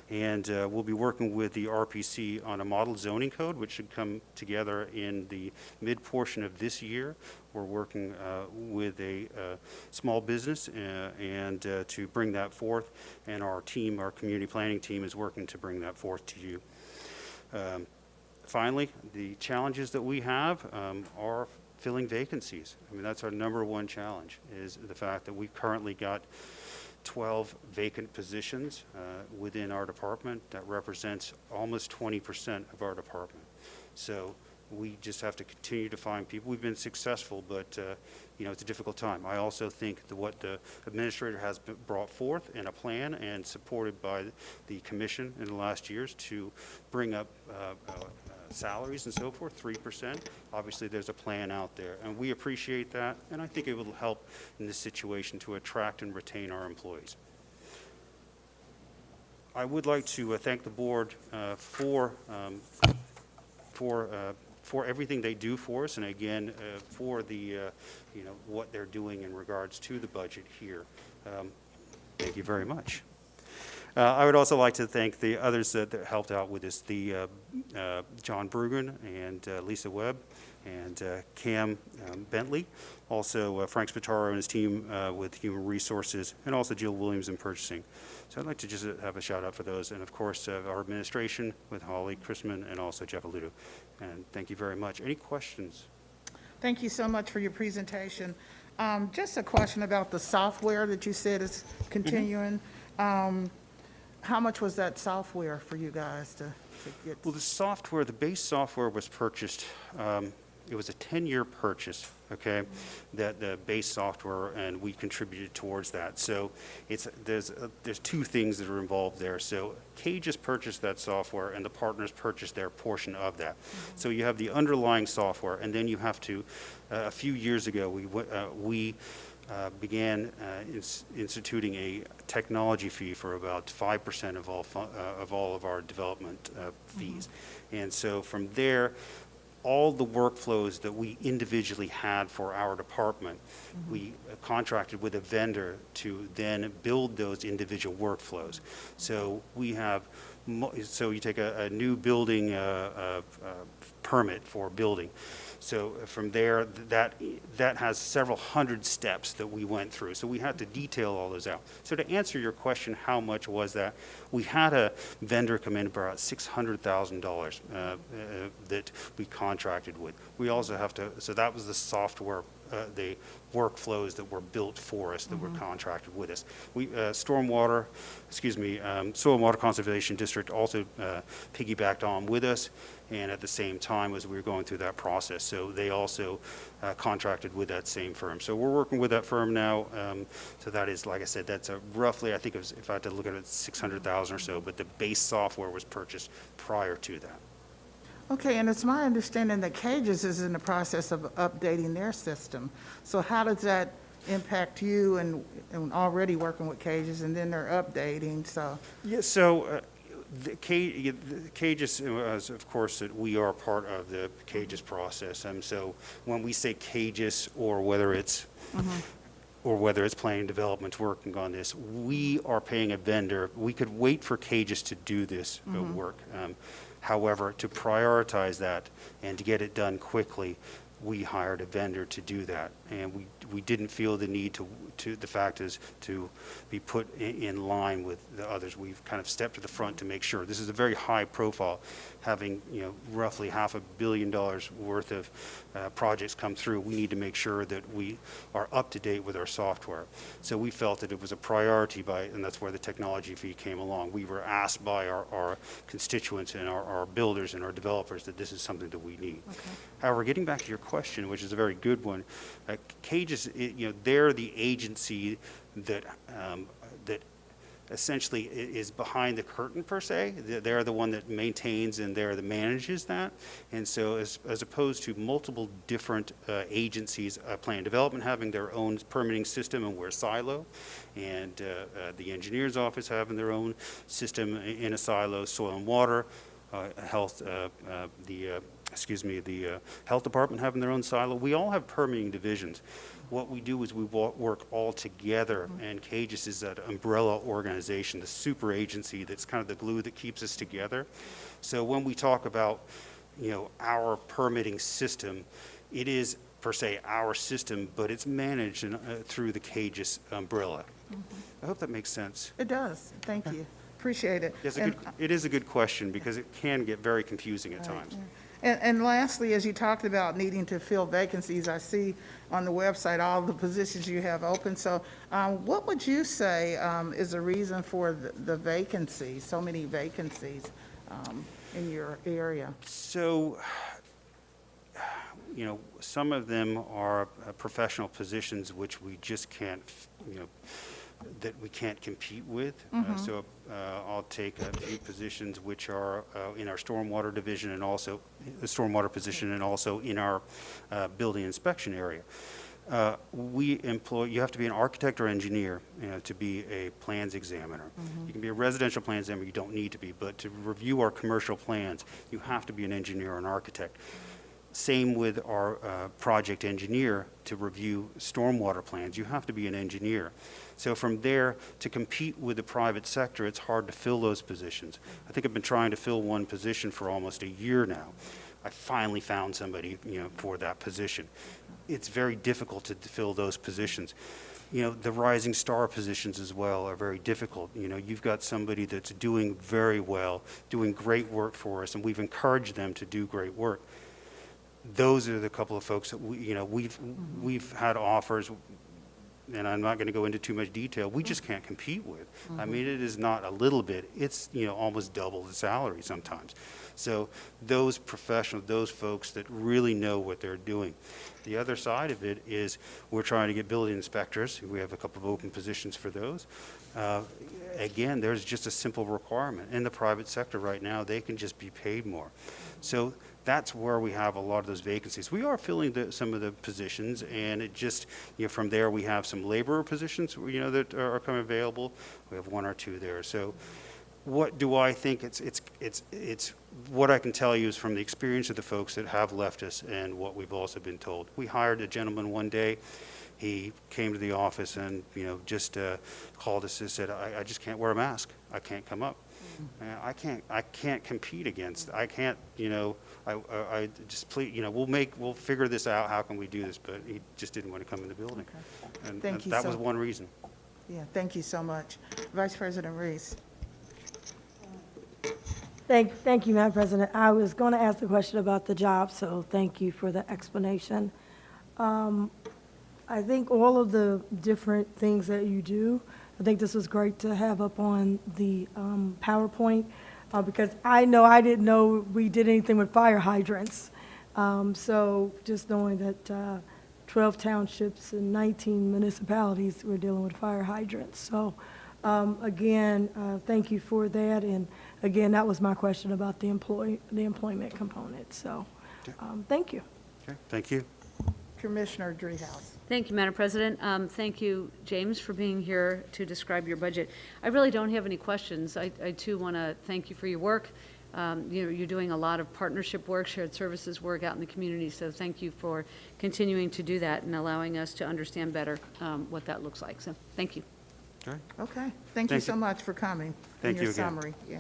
and we'll be working with the RPC on a model zoning code, which should come together in the mid portion of this year. We're working with a small business and to bring that forth, and our community planning team is working to bring that forth to you. Finally, the challenges that we have are filling vacancies. I mean, that's our number one challenge, is the fact that we've currently got 12 vacant positions within our department. That represents almost 20% of our department. So we just have to continue to find people. We've been successful, but it's a difficult time. I also think that what the administrator has brought forth in a plan and supported by the commission in the last years to bring up salaries and so forth, 3%. Obviously, there's a plan out there, and we appreciate that, and I think it will help in this situation to attract and retain our employees. I would like to thank the board for everything they do for us, and again, for the, what they're doing in regards to the budget here. Thank you very much. I would also like to thank the others that helped out with this, John Bruggen and Lisa Webb and Cam Bentley, also Frank Spataro and his team with Human Resources, and also Jill Williams in Purchasing. So I'd like to just have a shout out for those, and of course our administration with Holly Chrisman and also Jeff Aludo. And thank you very much. Any questions? Thank you so much for your presentation. Just a question about the software that you said is continuing. How much was that software for you guys to get? Well, the base software was purchased, it was a 10-year purchase, okay, that the base software, and we contributed towards that. So there's 2 things that are involved there. So Cage has purchased that software, and the partners purchased their portion of that. So you have the underlying software, and then you have to, a few years ago, we began instituting a technology fee for about 5% of all of our development fees. And so from there, all the workflows that we individually had for our department, we contracted with a vendor to then build those individual workflows. So we have, so you take a new building permit for building. So from there, that has several hundred steps that we went through. So we had to detail all those out. So to answer your question, how much was that? We had a vendor come in for about $600,000 that we contracted with. We also have to, so that was the software, the workflows that were built for us that were contracted with us. We, soil and water conservation district also piggybacked on with us, and at the same time as we were going through that process. So they also contracted with that same firm. So we're working with that firm now. So that is, like I said, that's a roughly, I think it was, if I had to look at it, 600,000 or so, but the base software was purchased prior to that. Okay, and it's my understanding that Cages is in the process of updating their system. So how does that impact you and already working with Cages, and then they're updating, so? Yeah, so the Cages, of course, that we are part of the Cages process. And so when we say Cages, or whether it's planning and development working on this, we are paying a vendor. We could wait for Cages to do this work. However, to prioritize that and to get it done quickly, we hired a vendor to do that. And we didn't feel the need the fact is to be put in line with the others. We've kind of stepped to the front to make sure. This is a very high profile, having, roughly $500 million worth of projects come through. We need to make sure that we are up to date with our software. So we felt that it was a priority and that's where the technology fee came along. We were asked by our constituents and our builders and our developers that this is something that we need. Okay. However, getting back to your question, which is a very good one, Cages, they're the agency that essentially is behind the curtain, per se. They're the one that maintains and they're the manages that. And so as opposed to multiple different agencies, plan and development having their own permitting system and we're silo, and the engineer's office having their own system in a silo, soil and water, health, the health department having their own silo. We all have permitting divisions. What we do is we work all together, and Cages is that umbrella organization, the super agency that's kind of the glue that keeps us together. So when we talk about, our permitting system, it is per se our system, but it's managed through the Cages umbrella. I hope that makes sense. It does, thank you, appreciate it. Yes, And- it is a good question because it can get very confusing at times. And lastly, as you talked about needing to fill vacancies, I see on the website all the positions you have open. So what would you say is the reason for the vacancies, so many vacancies in your area? So, some of them are professional positions which we just can't, that we can't compete with. So I'll take a few positions which are in our stormwater division and also the stormwater position and also in our building inspection area. You have to be an architect or engineer to be a plans examiner. You can be a residential plan examiner, you don't need to be, but to review our commercial plans, you have to be an engineer or an architect. Same with our project engineer to review stormwater plans. You have to be an engineer. So from there, to compete with the private sector, it's hard to fill those positions. I think I've been trying to fill one position for almost a year now. I finally found somebody, for that position. It's very difficult to fill those positions. The rising star positions as well are very difficult. You've got somebody that's doing very well, doing great work for us, and we've encouraged them to do great work. Those are the couple of folks that we've had offers, and I'm not going to go into too much detail, we just can't compete with. I mean, it is not a little bit, it's, almost double the salary sometimes. So those professionals, those folks that really know what they're doing. The other side of it is we're trying to get building inspectors. We have a couple of open positions for those. Again, there's just a simple requirement. In the private sector right now, they can just be paid more. So that's where we have a lot of those vacancies. We are filling some of the positions, and it just, from there we have some laborer positions, that are coming available. We have one or two there. So what do I think? It's what I can tell you is from the experience of the folks that have left us and what we've also been told. We hired a gentleman one day. He came to the office and, just called us and said, I just can't wear a mask. I can't come up. I can't compete against, I can't, I just please, we'll figure this out. How can we do this? But he just didn't want to come in the building. And Thank you that so- was one reason. Yeah, thank you so much. Vice President Reese. Thank you, Madam President. I was going to ask the question about the job, so thank you for the explanation. I think all of the different things that you do, I think this was great to have up on the PowerPoint, because I didn't know we did anything with fire hydrants. So just knowing that 12 townships and 19 municipalities were dealing with fire hydrants. So again, thank you for that. And again, that was my question about the employment component. So thank you. Okay, thank you. Commissioner Dreehouse. Thank you, Madam President. Thank you, James, for being here to describe your budget. I really don't have any questions. I too want to thank you for your work. You're doing a lot of partnership work, shared services work out in the community, so thank you for continuing to do that and allowing us to understand better what that looks like. So thank you. Okay. Okay, thank you Thank so you. much for coming. Thank in your you again. summary. Yeah.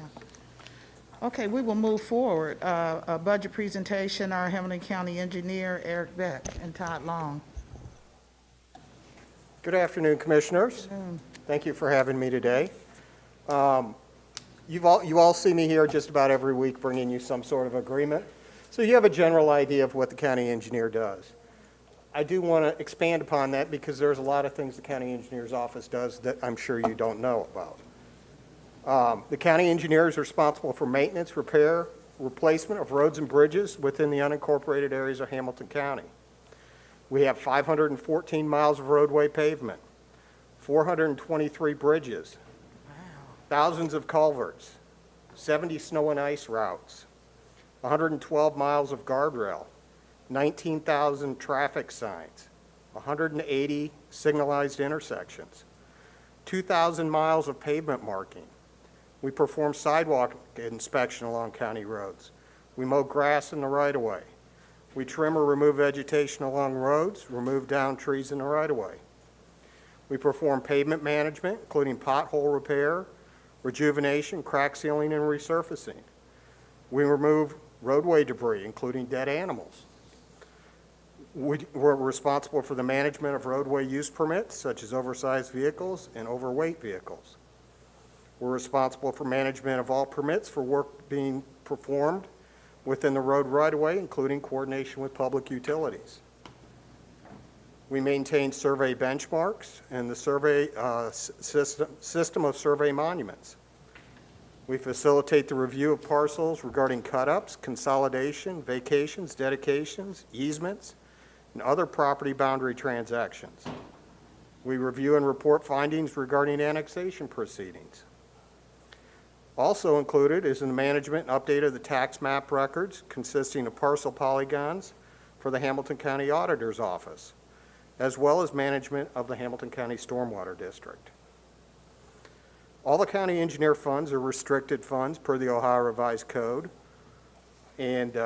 Okay, we will move forward. A budget presentation, our Hamilton County Engineer, Eric Beck and Todd Long. Good afternoon, Commissioners. Thank you for having me today. You all see me here just about every week bringing you some sort of agreement, so you have a general idea of what the county engineer does. I do want to expand upon that because there's a lot of things the county engineer's office does that I'm sure you don't know about. The county engineer is responsible for maintenance, repair, replacement of roads and bridges within the unincorporated areas of Hamilton County. We have 514 miles of roadway pavement, 423 bridges, thousands of culverts, 70 snow and ice routes, 112 miles of guardrail, 19,000 traffic signs, 180 signalized intersections, 2,000 miles of pavement marking. We perform sidewalk inspection along county roads. We mow grass in the right-of-way. We trim or remove vegetation along roads, remove down trees in the right-of-way. We perform pavement management, including pothole repair, rejuvenation, crack sealing, and resurfacing. We remove roadway debris, including dead animals. We're responsible for the management of roadway use permits, such as oversized vehicles and overweight vehicles. We're responsible for management of all permits for work being performed within the road right-of-way, including coordination with public utilities. We maintain survey benchmarks and the survey system of survey monuments. We facilitate the review of parcels regarding cut-ups, consolidation, vacations, dedications, easements, and other property boundary transactions. We review and report findings regarding annexation proceedings. Also included is the management and update of the tax map records consisting of parcel polygons for the Hamilton County Auditor's Office, as well as management of the Hamilton County Stormwater District. All the county engineer funds are restricted funds per the Ohio Revised Code, and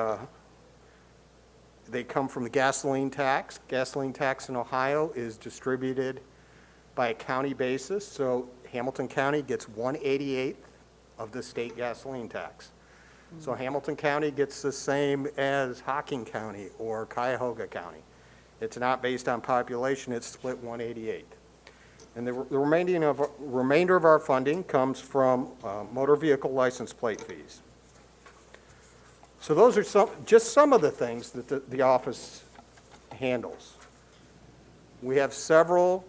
they come from the gasoline tax. Gasoline tax in Ohio is distributed by a county basis, so Hamilton County gets 1/88 of the state gasoline tax. So Hamilton County gets the same as Hocking County or Cuyahoga County. It's not based on population, it's split 1/88. And the remainder of our funding comes from motor vehicle license plate fees. So those are just some of the things that the office handles. We have several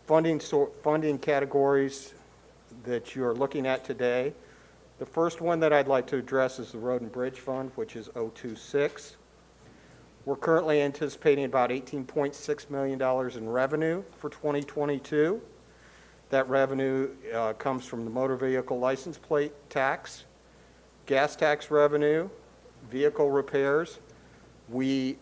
funding categories that you're looking at today. The first one that I'd like to address is the Road and Bridge Fund, which is 026. We're currently anticipating about $18.6 million in revenue for 2022. That revenue comes from the motor vehicle license plate tax, gas tax revenue, vehicle repairs. We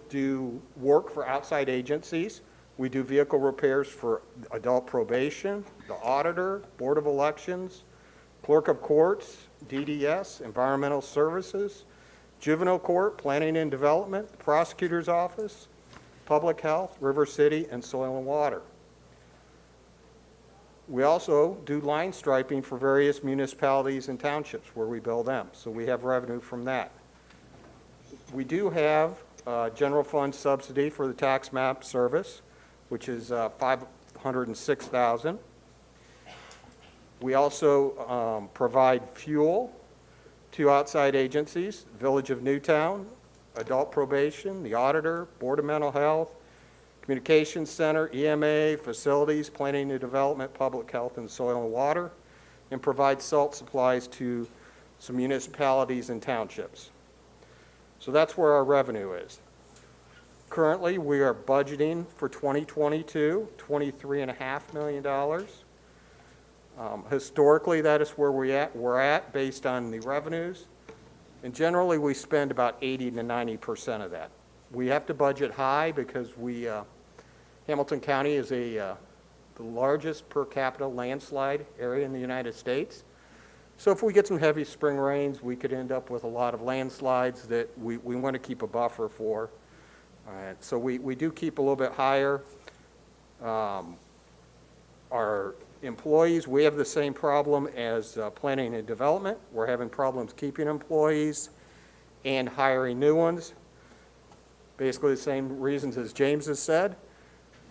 do work for outside agencies, We do vehicle repairs for adult probation, the auditor, Board of Elections, clerk of courts, DDS, environmental services, juvenile court, planning and development, prosecutor's office, public health, River City, and soil and water. We also do line striping for various municipalities and townships where we bill them, so we have revenue from that. We do have general fund subsidy for the tax map service, which is $506,000. We also provide fuel to outside agencies, Village of Newtown, Adult Probation, the Auditor, Board of Mental Health, Communications Center, EMA, Facilities, Planning and Development, Public Health, and Soil and Water, and provide salt supplies to some municipalities and townships. So that's where our revenue is. Currently, we are budgeting for 2022, $23.5 million. Historically, that is where we're at based on the revenues. And generally, we spend about 80 to 90% of that. We have to budget high because Hamilton County is the largest per capita landslide area in the United States. So if we get some heavy spring rains, we could end up with a lot of landslides that we want to keep a buffer for. So we do keep a little bit higher. Our employees, we have the same problem as planning and development. We're having problems keeping employees and hiring new ones. Basically the same reasons as James has said.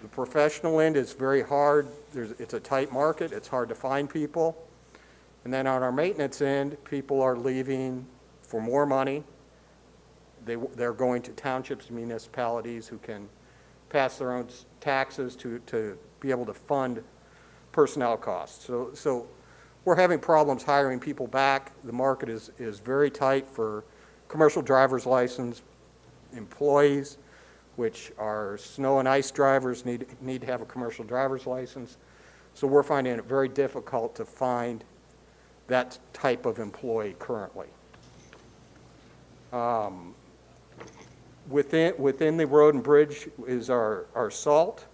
The professional end is very hard. It's a tight market. It's hard to find people. And then on our maintenance end, people are leaving for more money. They're going to townships and municipalities who can pass their own taxes to be able to fund personnel costs. So we're having problems hiring people back. The market is very tight for commercial driver's license employees, which are snow and ice drivers need to have a commercial driver's license. So we're finding it very difficult to find that type of employee currently. Within the road and bridge is our salt.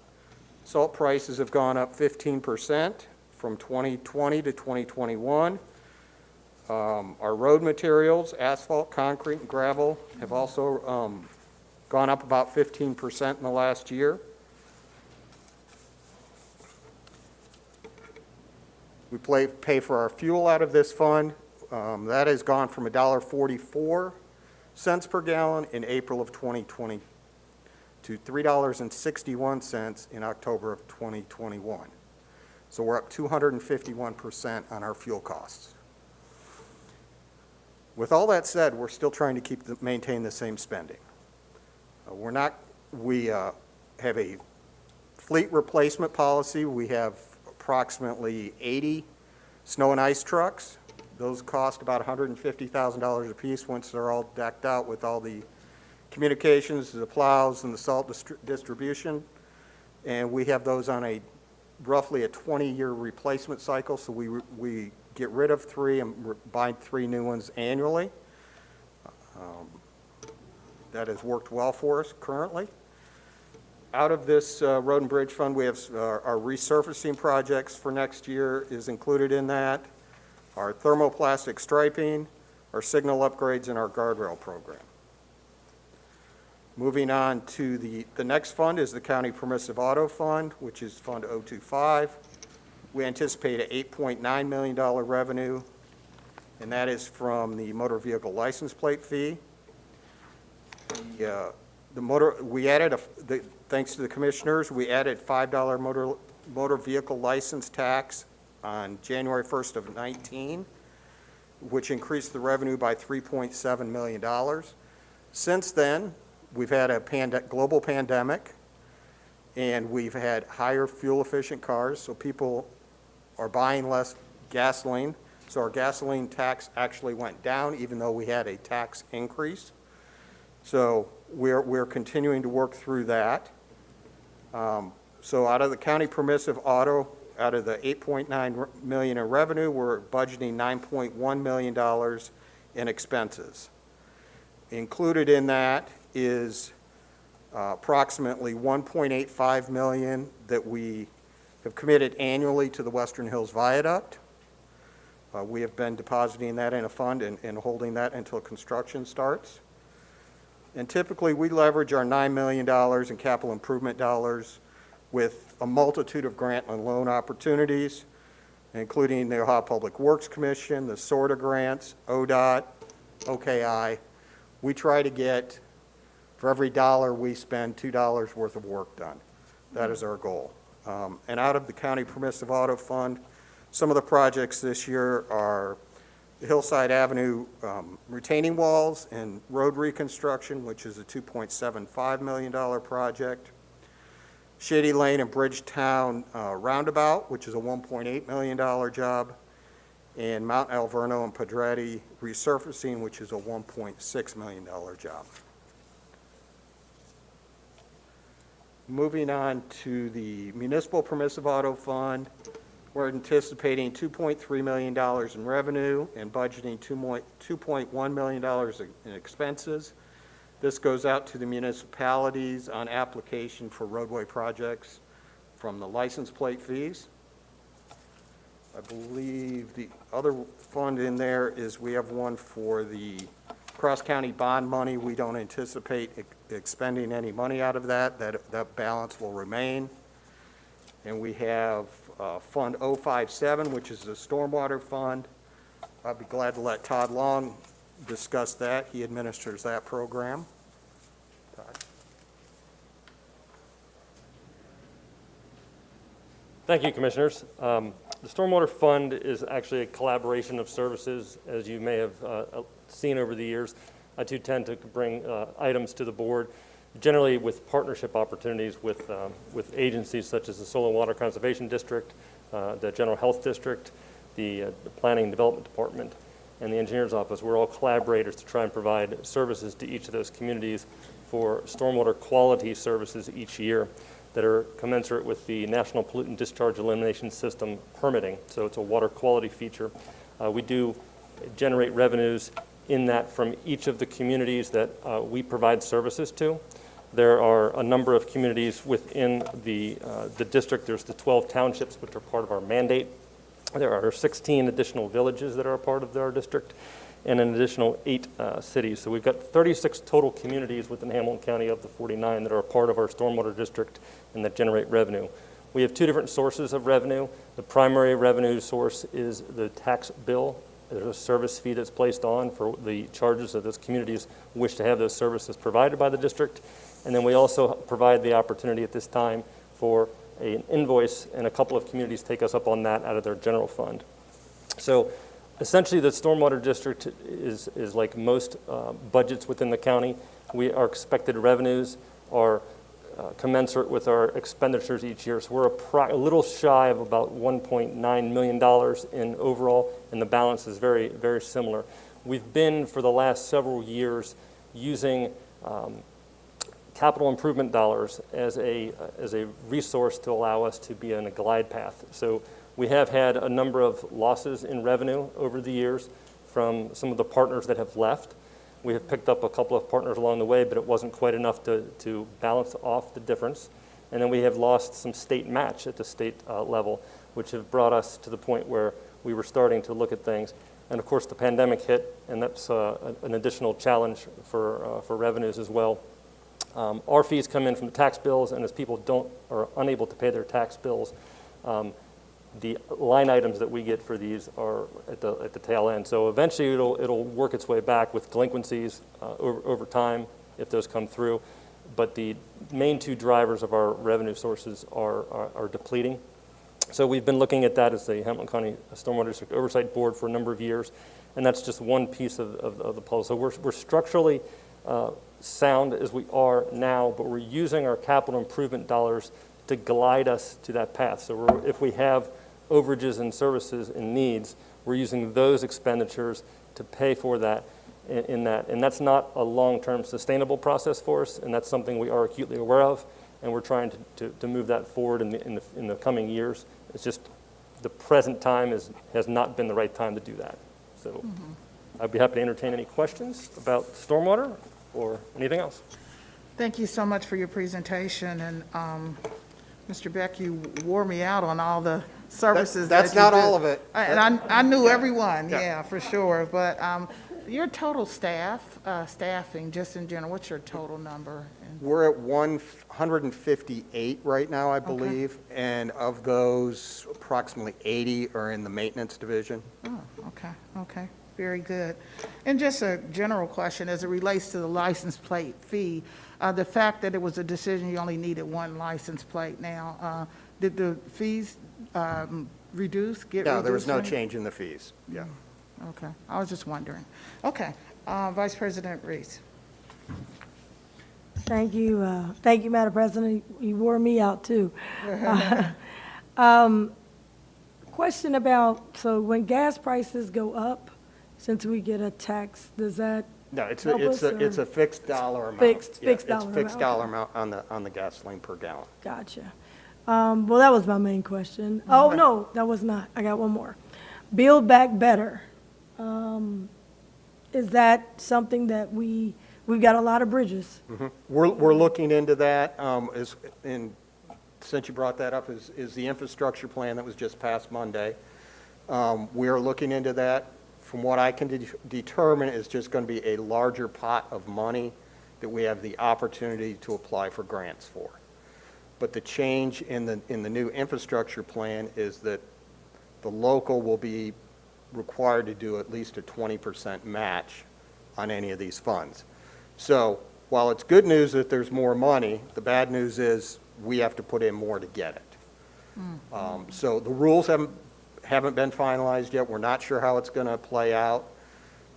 Salt prices have gone up 15% from 2020 to 2021. Our road materials, asphalt, concrete, and gravel have also gone up about 15% in the last year. We pay for our fuel out of this fund. That has gone from $1.44 per gallon in April of 2020 to $3.61 in October of 2021. So we're up 251% on our fuel costs. With all that said, we're still trying to maintain the same spending. We have a fleet replacement policy. We have approximately 80 snow and ice trucks. Those cost about $150,000 a piece once they're all decked out with all the communications, the plows, and the salt distribution. And we have those on roughly a 20-year replacement cycle, so we get rid of 3 and buy 3 new ones annually. That has worked well for us currently. Out of this road and bridge fund, we have our resurfacing projects for next year is included in that, our thermoplastic striping, our signal upgrades, and our guardrail program. Moving on to the next fund is the County Permissive Auto Fund, which is Fund 025. We anticipate an $8.9 million revenue, and that is from the motor vehicle license plate fee. Thanks to the commissioners, we added $5 motor vehicle license tax on January 1st of 19, which increased the revenue by $3.7 million. Since then, we've had a global pandemic, and we've had higher fuel-efficient cars, so people are buying less gasoline. So our gasoline tax actually went down, even though we had a tax increase. So we're continuing to work through that. So out of the county permissive auto, out of the $8.9 million in revenue, we're budgeting $9.1 million in expenses. Included in that is approximately $1.85 million that we have committed annually to the Western Hills Viaduct. We have been depositing that in a fund and holding that until construction starts. And typically, we leverage our $9 million in capital improvement dollars with a multitude of grant and loan opportunities, including the Ohio Public Works Commission, the SORTA grants, ODOT, OKI. We try to get, for every dollar we spend, $2 worth of work done. That is our goal. And out of the County Permissive Auto Fund, some of the projects this year are the Hillside Avenue retaining walls and road reconstruction, which is a $2.75 million project. Shady Lane and Bridgetown Roundabout, which is a $1.8 million job. And Mount Alverno and Pedretti resurfacing, which is a $1.6 million job. Moving on to the Municipal Permissive Auto Fund, we're anticipating $2.3 million in revenue and budgeting $2.1 million in expenses. This goes out to the municipalities on application for roadway projects from the license plate fees. I believe the other fund in there is we have one for the cross-county bond money. We don't anticipate expending any money out of that. That balance will remain. And we have Fund 057, which is the stormwater fund. I'd be glad to let Todd Long discuss that. He administers that program. Todd. Thank you, Commissioners. The Stormwater Fund is actually a collaboration of services, as you may have seen over the years. I do tend to bring items to the board, generally with partnership opportunities with agencies such as the Soil and Water Conservation District, the General Health District, the Planning and Development Department, and the Engineer's Office. We're all collaborators to try and provide services to each of those communities for stormwater quality services each year that are commensurate with the National Pollutant Discharge Elimination System permitting. So it's a water quality feature. We do generate revenues in that from each of the communities that we provide services to. There are a number of communities within the district. There's the 12 townships, which are part of our mandate. There are 16 additional villages that are a part of our district, and an additional 8 cities. So we've got 36 total communities within Hamilton County of the 49 that are a part of our stormwater district and that generate revenue. We have 2 different sources of revenue. The primary revenue source is the tax bill. There's a service fee that's placed on for the charges that those communities wish to have those services provided by the district. And then we also provide the opportunity at this time for an invoice, and a couple of communities take us up on that out of their general fund. So essentially, the stormwater district is like most budgets within the county. Our expected revenues are commensurate with our expenditures each year. So we're a little shy of about $1.9 million in overall, and the balance is very, very similar. We've been, for the last several years, using capital improvement dollars as a resource to allow us to be on a glide path. So we have had a number of losses in revenue over the years from some of the partners that have left. We have picked up a couple of partners along the way, but it wasn't quite enough to balance off the difference. And then we have lost some state match at the state level, which have brought us to the point where we were starting to look at things. And of course, the pandemic hit, and that's an additional challenge for revenues as well. Our fees come in from the tax bills, and as people are unable to pay their tax bills, the line items that we get for these are at the tail end. So eventually it'll work its way back with delinquencies over time if those come through. But the main 2 drivers of our revenue sources are depleting. So we've been looking at that as the Hamilton County Stormwater District Oversight Board for a number of years, and that's just one piece of the puzzle. So we're structurally sound as we are now, but we're using our capital improvement dollars to glide us to that path. So if we have overages and services and needs, we're using those expenditures to pay for that in that. And that's not a long-term sustainable process for us, and that's something we are acutely aware of, and we're trying to move that forward in the coming years. It's just the present time has not been the right time to do that. So I'd be happy to entertain any questions about stormwater or anything else. Thank you so much for your presentation, and Mr. Beck, you wore me out on all the services that That's you not did. all of it. And I knew everyone, Yeah. yeah, for sure, but your total staffing, just in general, what's your total number? And- We're at 158 right now, I believe, and of those, approximately 80 are in the maintenance division. Oh, okay, very good. And just a general question, as it relates to the license plate fee, the fact that it was a decision you only needed one license plate now, did the fees reduce, get reduced? No, there was no or any- change in the fees. Yeah. Okay, I was just wondering. Okay, Vice President Reese. Thank you, Madam President. You wore me out, too. Question about, so when gas prices go up, since we get a tax, does that No, it's help us, it's or- a fixed dollar amount. Fixed Yeah, dollar It's fixed amount, dollar okay. amount on the gasoline per gallon. Gotcha. Well, that was my main question. Oh, no, that was not. I got one more. Build Back Better. Is that something that we've got a lot of bridges? We're looking into that, since you brought that up, is the infrastructure plan that was just passed Monday. We are looking into that. From what I can determine, it's just going to be a larger pot of money that we have the opportunity to apply for grants for. But the change in the new infrastructure plan is that the local will be required to do at least a 20% match on any of these funds. So while it's good news that there's more money, the bad news is we have to put in more to get it. So the rules haven't been finalized yet. We're not sure how it's going to play out,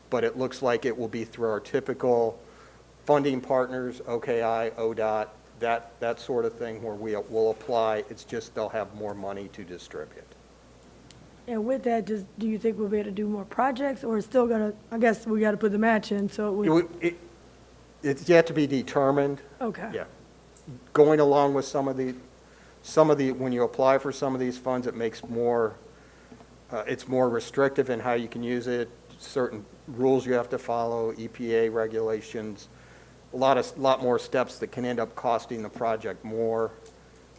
but it looks like it will be through our typical funding partners, OKI, ODOT, that sort of thing where we will apply. It's just they'll have more money to distribute. And with that, do you think we'll be able to do more projects, or it's still gonna, I guess we gotta put the match in, so it would, It's yet to be determined. okay. Yeah. Going along with some of the, when you apply for some of these funds, it makes more, it's more restrictive in how you can use it, certain rules you have to follow, EPA regulations, a lot more steps that can end up costing the project more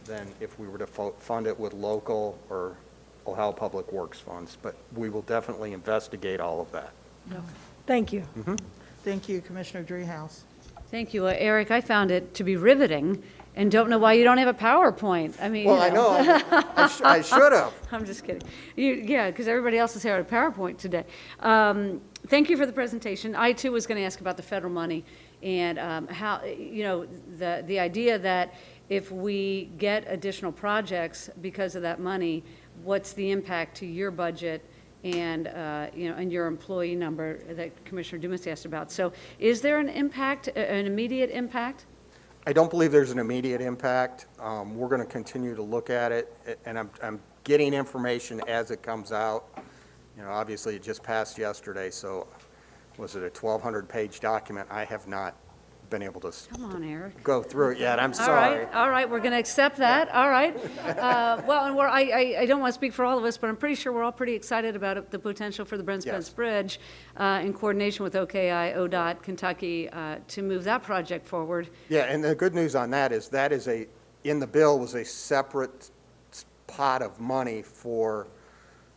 than if we were to fund it with local or Ohio Public Works funds. But we will definitely investigate all of that. Thank you. Thank you, Commissioner Dreehouse. Thank you. Eric, I found it to be riveting and don't know why you don't have a PowerPoint. I mean, Well, you I know, I should have. I'm just kidding. Yeah, because everybody else has had a PowerPoint today. Thank you for the presentation. I, too, was going to ask about the federal money and how, the idea that if we get additional projects because of that money, what's the impact to your budget and, and your employee number that Commissioner Dumas asked about. So is there an impact, an immediate impact? I don't believe there's an immediate impact. We're going to continue to look at it, and I'm getting information as it comes out. Obviously, it just passed yesterday, so was it a 1,200-page document? I have not been able to Come on, Eric. go through it yet. I'm All sorry. right, all right, we're going to accept that, all right. Well, and I don't want to speak for all of us, but I'm pretty sure we're all pretty excited about the potential for the Brent Spence Yes. Bridge in coordination with OKI, ODOT, Kentucky, to move that project forward. Yeah, and the good news on that is in the bill was a separate pot of money for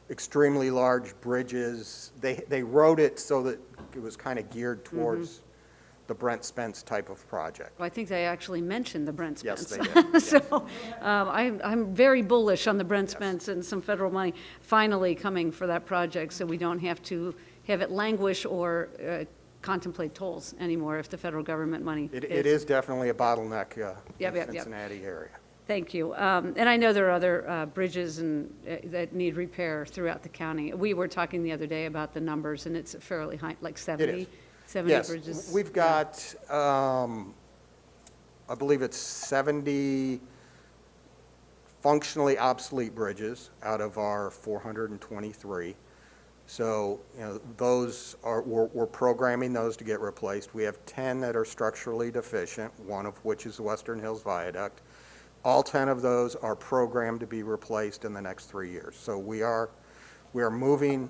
extremely large bridges. They wrote it so that it was kind of geared towards the Brent Spence type of project. I think they actually mentioned the Brent Yes, Spence. they did. So I'm very bullish on the Brent Spence and some federal money finally coming for that project, so we don't have to have it languish or contemplate tolls anymore if the federal government money It is definitely a bottleneck in Yep, yep. Cincinnati area. Thank you. And I know there are other bridges and that need repair throughout the county. We were talking the other day about the numbers, and it's fairly high, like 70 Yes, bridges. we've got, I believe it's 70 functionally obsolete bridges out of our 423. So, those are, we're programming those to get replaced. We have 10 that are structurally deficient, one of which is the Western Hills Viaduct. All 10 of those are programmed to be replaced in the next 3 years. So we are moving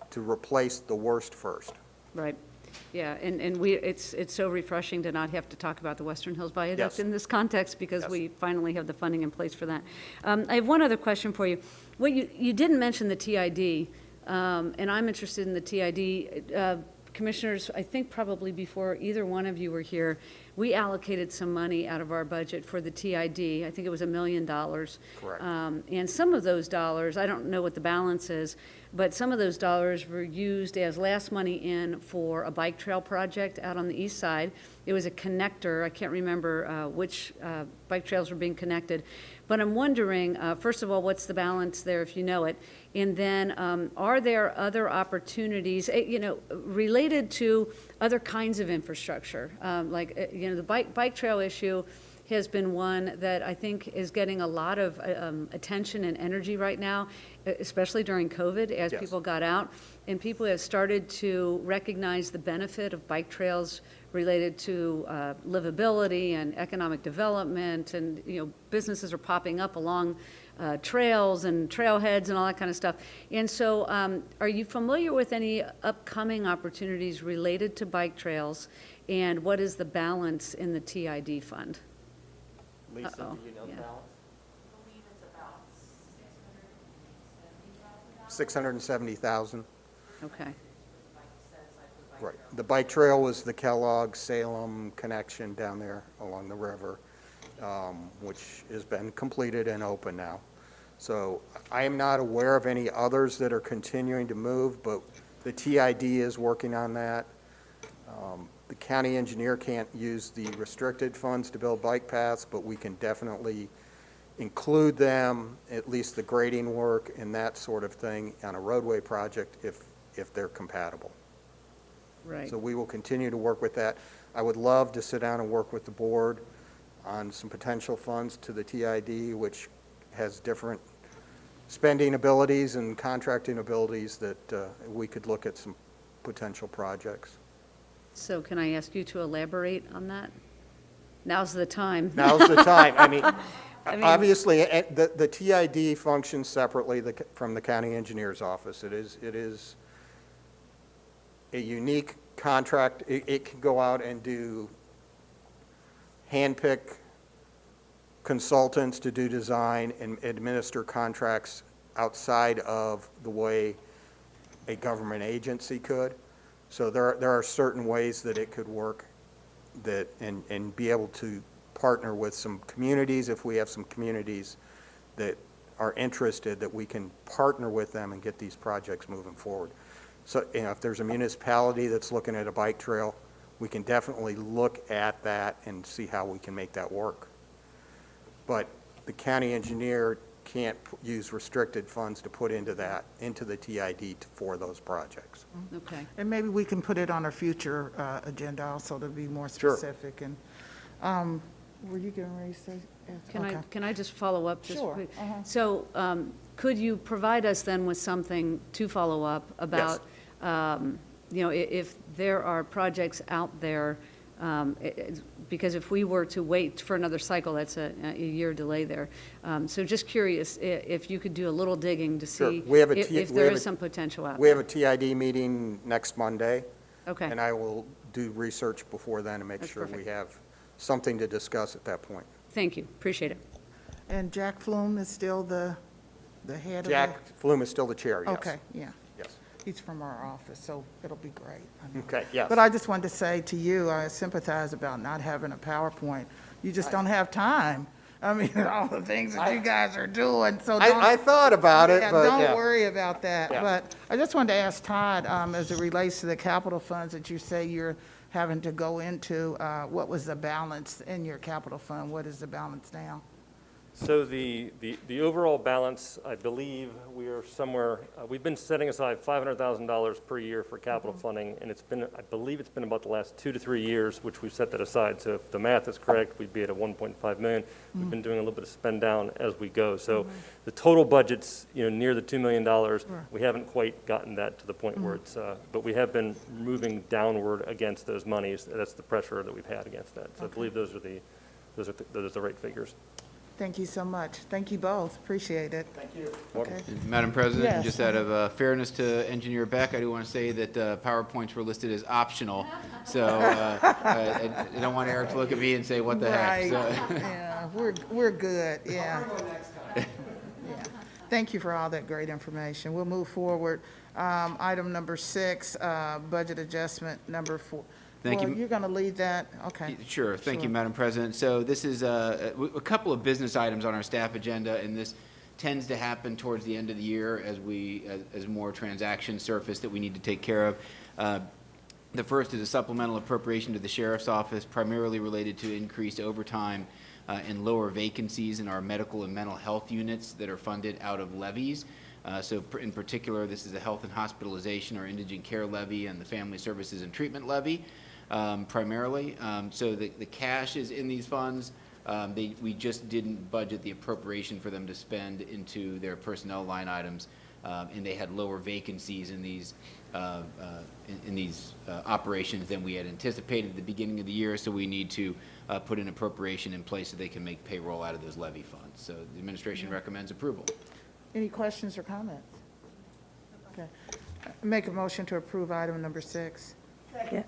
to replace the worst first. Right. Yeah, and it's so refreshing to not have to talk about the Western Hills Viaduct Yes. in this context, because Yes. we finally have the funding in place for that. I have one other question for you. What you didn't mention the TID, and I'm interested in the TID. Commissioners, I think probably before either one of you were here, we allocated some money out of our budget for the TID. I think it was $1 million. Correct. And some of those dollars, I don't know what the balance is, but some of those dollars were used as last money in for a bike trail project out on the east side. It was a connector. I can't remember which bike trails were being connected. But I'm wondering, first of all, what's the balance there, if you know it? And then, are there other opportunities, related to other kinds of infrastructure? The bike trail issue has been one that I think is getting a lot of attention and energy right now, especially during COVID, as Yes. people got out. And people have started to recognize the benefit of bike trails related to livability and economic development, and businesses are popping up along trails and trailheads and all that kind of stuff. And so, are you familiar with any upcoming opportunities related to bike trails, and what is the balance in the TID fund? Lisa, Uh-oh, do you know the yeah. balance? 670,000. Okay, Right. The bike trail was the Kellogg-Salem connection down there along the river, which has been completed and open now. So I am not aware of any others that are continuing to move, but the TID is working on that. The county engineer can't use the restricted funds to build bike paths, but we can definitely include them, at least the grading work and that sort of thing, on a roadway project if they're compatible. right. So we will continue to work with that. I would love to sit down and work with the board on some potential funds to the TID, which has different spending abilities and contracting abilities that we could look at some potential projects. So can I ask you to elaborate on that? Now's the time. Now's the time. I mean, I mean- obviously, the TID functions separately from the county engineer's office. It is a unique contract. It can go out and do handpick consultants to do design and administer contracts outside of the way a government agency could. So there are certain ways that it could work that, and be able to partner with some communities, if we have some communities that are interested, that we can partner with them and get these projects moving forward. So, if there's a municipality that's looking at a bike trail, we can definitely look at that and see how we can make that work. But the county engineer can't use restricted funds to put into the TID for those projects. Okay. And maybe we can put it on our future agenda also to be more Sure. specific. And were you getting ready to say? Okay. Can I just follow up? Just Sure, quick? uh-huh. So could you provide us then with something to follow up about, if there are projects out there, because if we were to wait for another cycle, that's a year delay there. So just curious if you could do a little digging to Sure. see We have a if we there have is a- some potential out We there. have a TID meeting next Monday. Okay. And I will do research before then to make That's sure we perfect. have something to discuss at that point. Thank you. Appreciate it. And Jack Flume is still the head of the? Jack Flume is still the chair, yes. Okay, yeah. Yes. He's from our office, so it'll be great. I know. Okay, yes. But I just wanted to say to you, I sympathize about not having a PowerPoint. You just don't have time. I mean, all the things that you guys are doing, so don't. I thought about it, Yeah, but yeah. don't worry about that. Yeah. But I just wanted to ask Todd, as it relates to the capital funds that you say you're having to go into, what was the balance in your capital fund? What is the balance now? So the overall balance, I believe we are somewhere, we've been setting aside $500,000 per year for capital funding, and it's been, I believe it's been about the last 2 to 3 years, which we've set that aside. So if the math is correct, we'd be at a 1.5 million. We've been doing a little bit of spend down as we go. So the total budget's, near the $2 million. We haven't quite gotten that to the point where it's, but we have been moving downward against those monies. That's the pressure that we've had against that. So I believe those are the right figures. Thank you so much. Thank you both. Appreciate it. Thank you. Okay. Madam President, Yes. just out of fairness to Engineer Beck, I do want to say that PowerPoints were listed as optional, so I don't want Eric to look at me and say, what the heck? Right. So- Yeah, we're good, yeah. Yeah. Thank you for all that great information. We'll move forward. Item number 6, budget adjustment number 4. Thank you. Well, you're going to lead that? Okay. Sure, thank you, Sure. Madam President. So this is a couple of business items on our staff agenda, and this tends to happen towards the end of the year as more transactions surface that we need to take care of. The first is a supplemental appropriation to the Sheriff's Office, primarily related to increased overtime and lower vacancies in our medical and mental health units that are funded out of levies. In particular, this is a health and hospitalization or indigent care levy and the family services and treatment levy. Primarily. So the cash is in these funds. We just didn't budget the appropriation for them to spend into their personnel line items, and they had lower vacancies in these operations than we had anticipated at the beginning of the year. So we need to put an appropriation in place so they can make payroll out of those levy funds. So the administration recommends approval. Any questions or comments? Okay. Make a motion to approve item number 6. Second.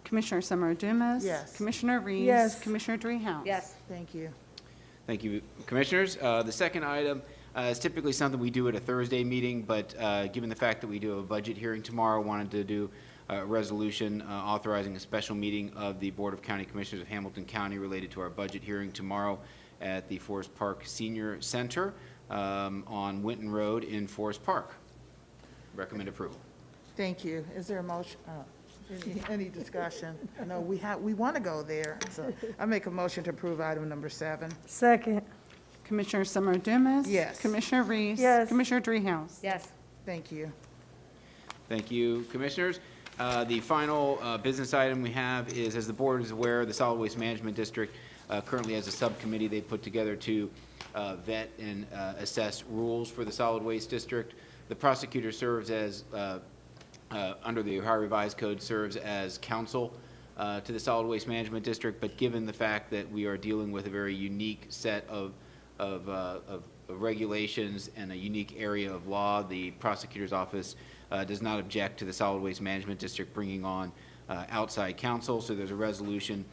Commissioner Summer Dumas. Yes. Commissioner Reese. Yes. Commissioner Dreehouse. Yes. Thank you. Thank you, Commissioners. The second item is typically something we do at a Thursday meeting, but given the fact that we do have a budget hearing tomorrow, wanted to do a resolution authorizing a special meeting of the Board of County Commissioners of Hamilton County related to our budget hearing tomorrow at the Forest Park Senior Center on Winton Road in Forest Park. Recommend approval. Thank you. Is there a motion? Any discussion? No, we want to go there. So I make a motion to approve item number 7. Second. Commissioner Summer Dumas. Yes. Commissioner Reese. Yes. Commissioner Dreehouse. Yes. Thank you. Thank you, Commissioners. The final business item we have is, as the board is aware, the Solid Waste Management District currently has a subcommittee they put together to vet and assess rules for the Solid Waste District. The prosecutor serves as, under the Ohio Revised Code, serves as counsel to the Solid Waste Management District, but given the fact that we are dealing with a very unique set of regulations and a unique area of law, the prosecutor's office does not object to the Solid Waste Management District bringing on outside counsel. So there's a resolution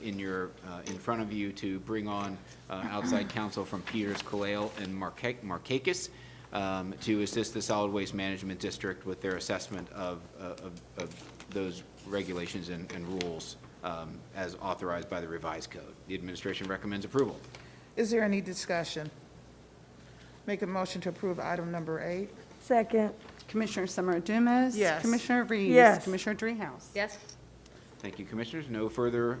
in front of you to bring on outside counsel from Peters, Kalale, and Markakis to assist the Solid Waste Management District with their assessment of those regulations and rules as authorized by the revised code. The administration recommends approval. Is there any discussion? Make a motion to approve item number 8. Second. Commissioner Summer Dumas. Yes. Commissioner Reese. Yes. Commissioner Dreehouse. Yes. Thank you, Commissioners. No further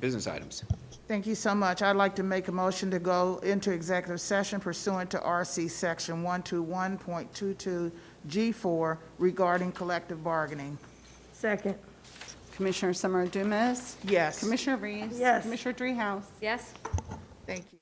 business items. Thank you so much. I'd like to make a motion to go into executive session pursuant to RC Section 121.22 G4 regarding collective bargaining. Second. Commissioner Summer Dumas. Yes. Commissioner Reese. Yes. Commissioner Dreehouse. Yes. Thank you.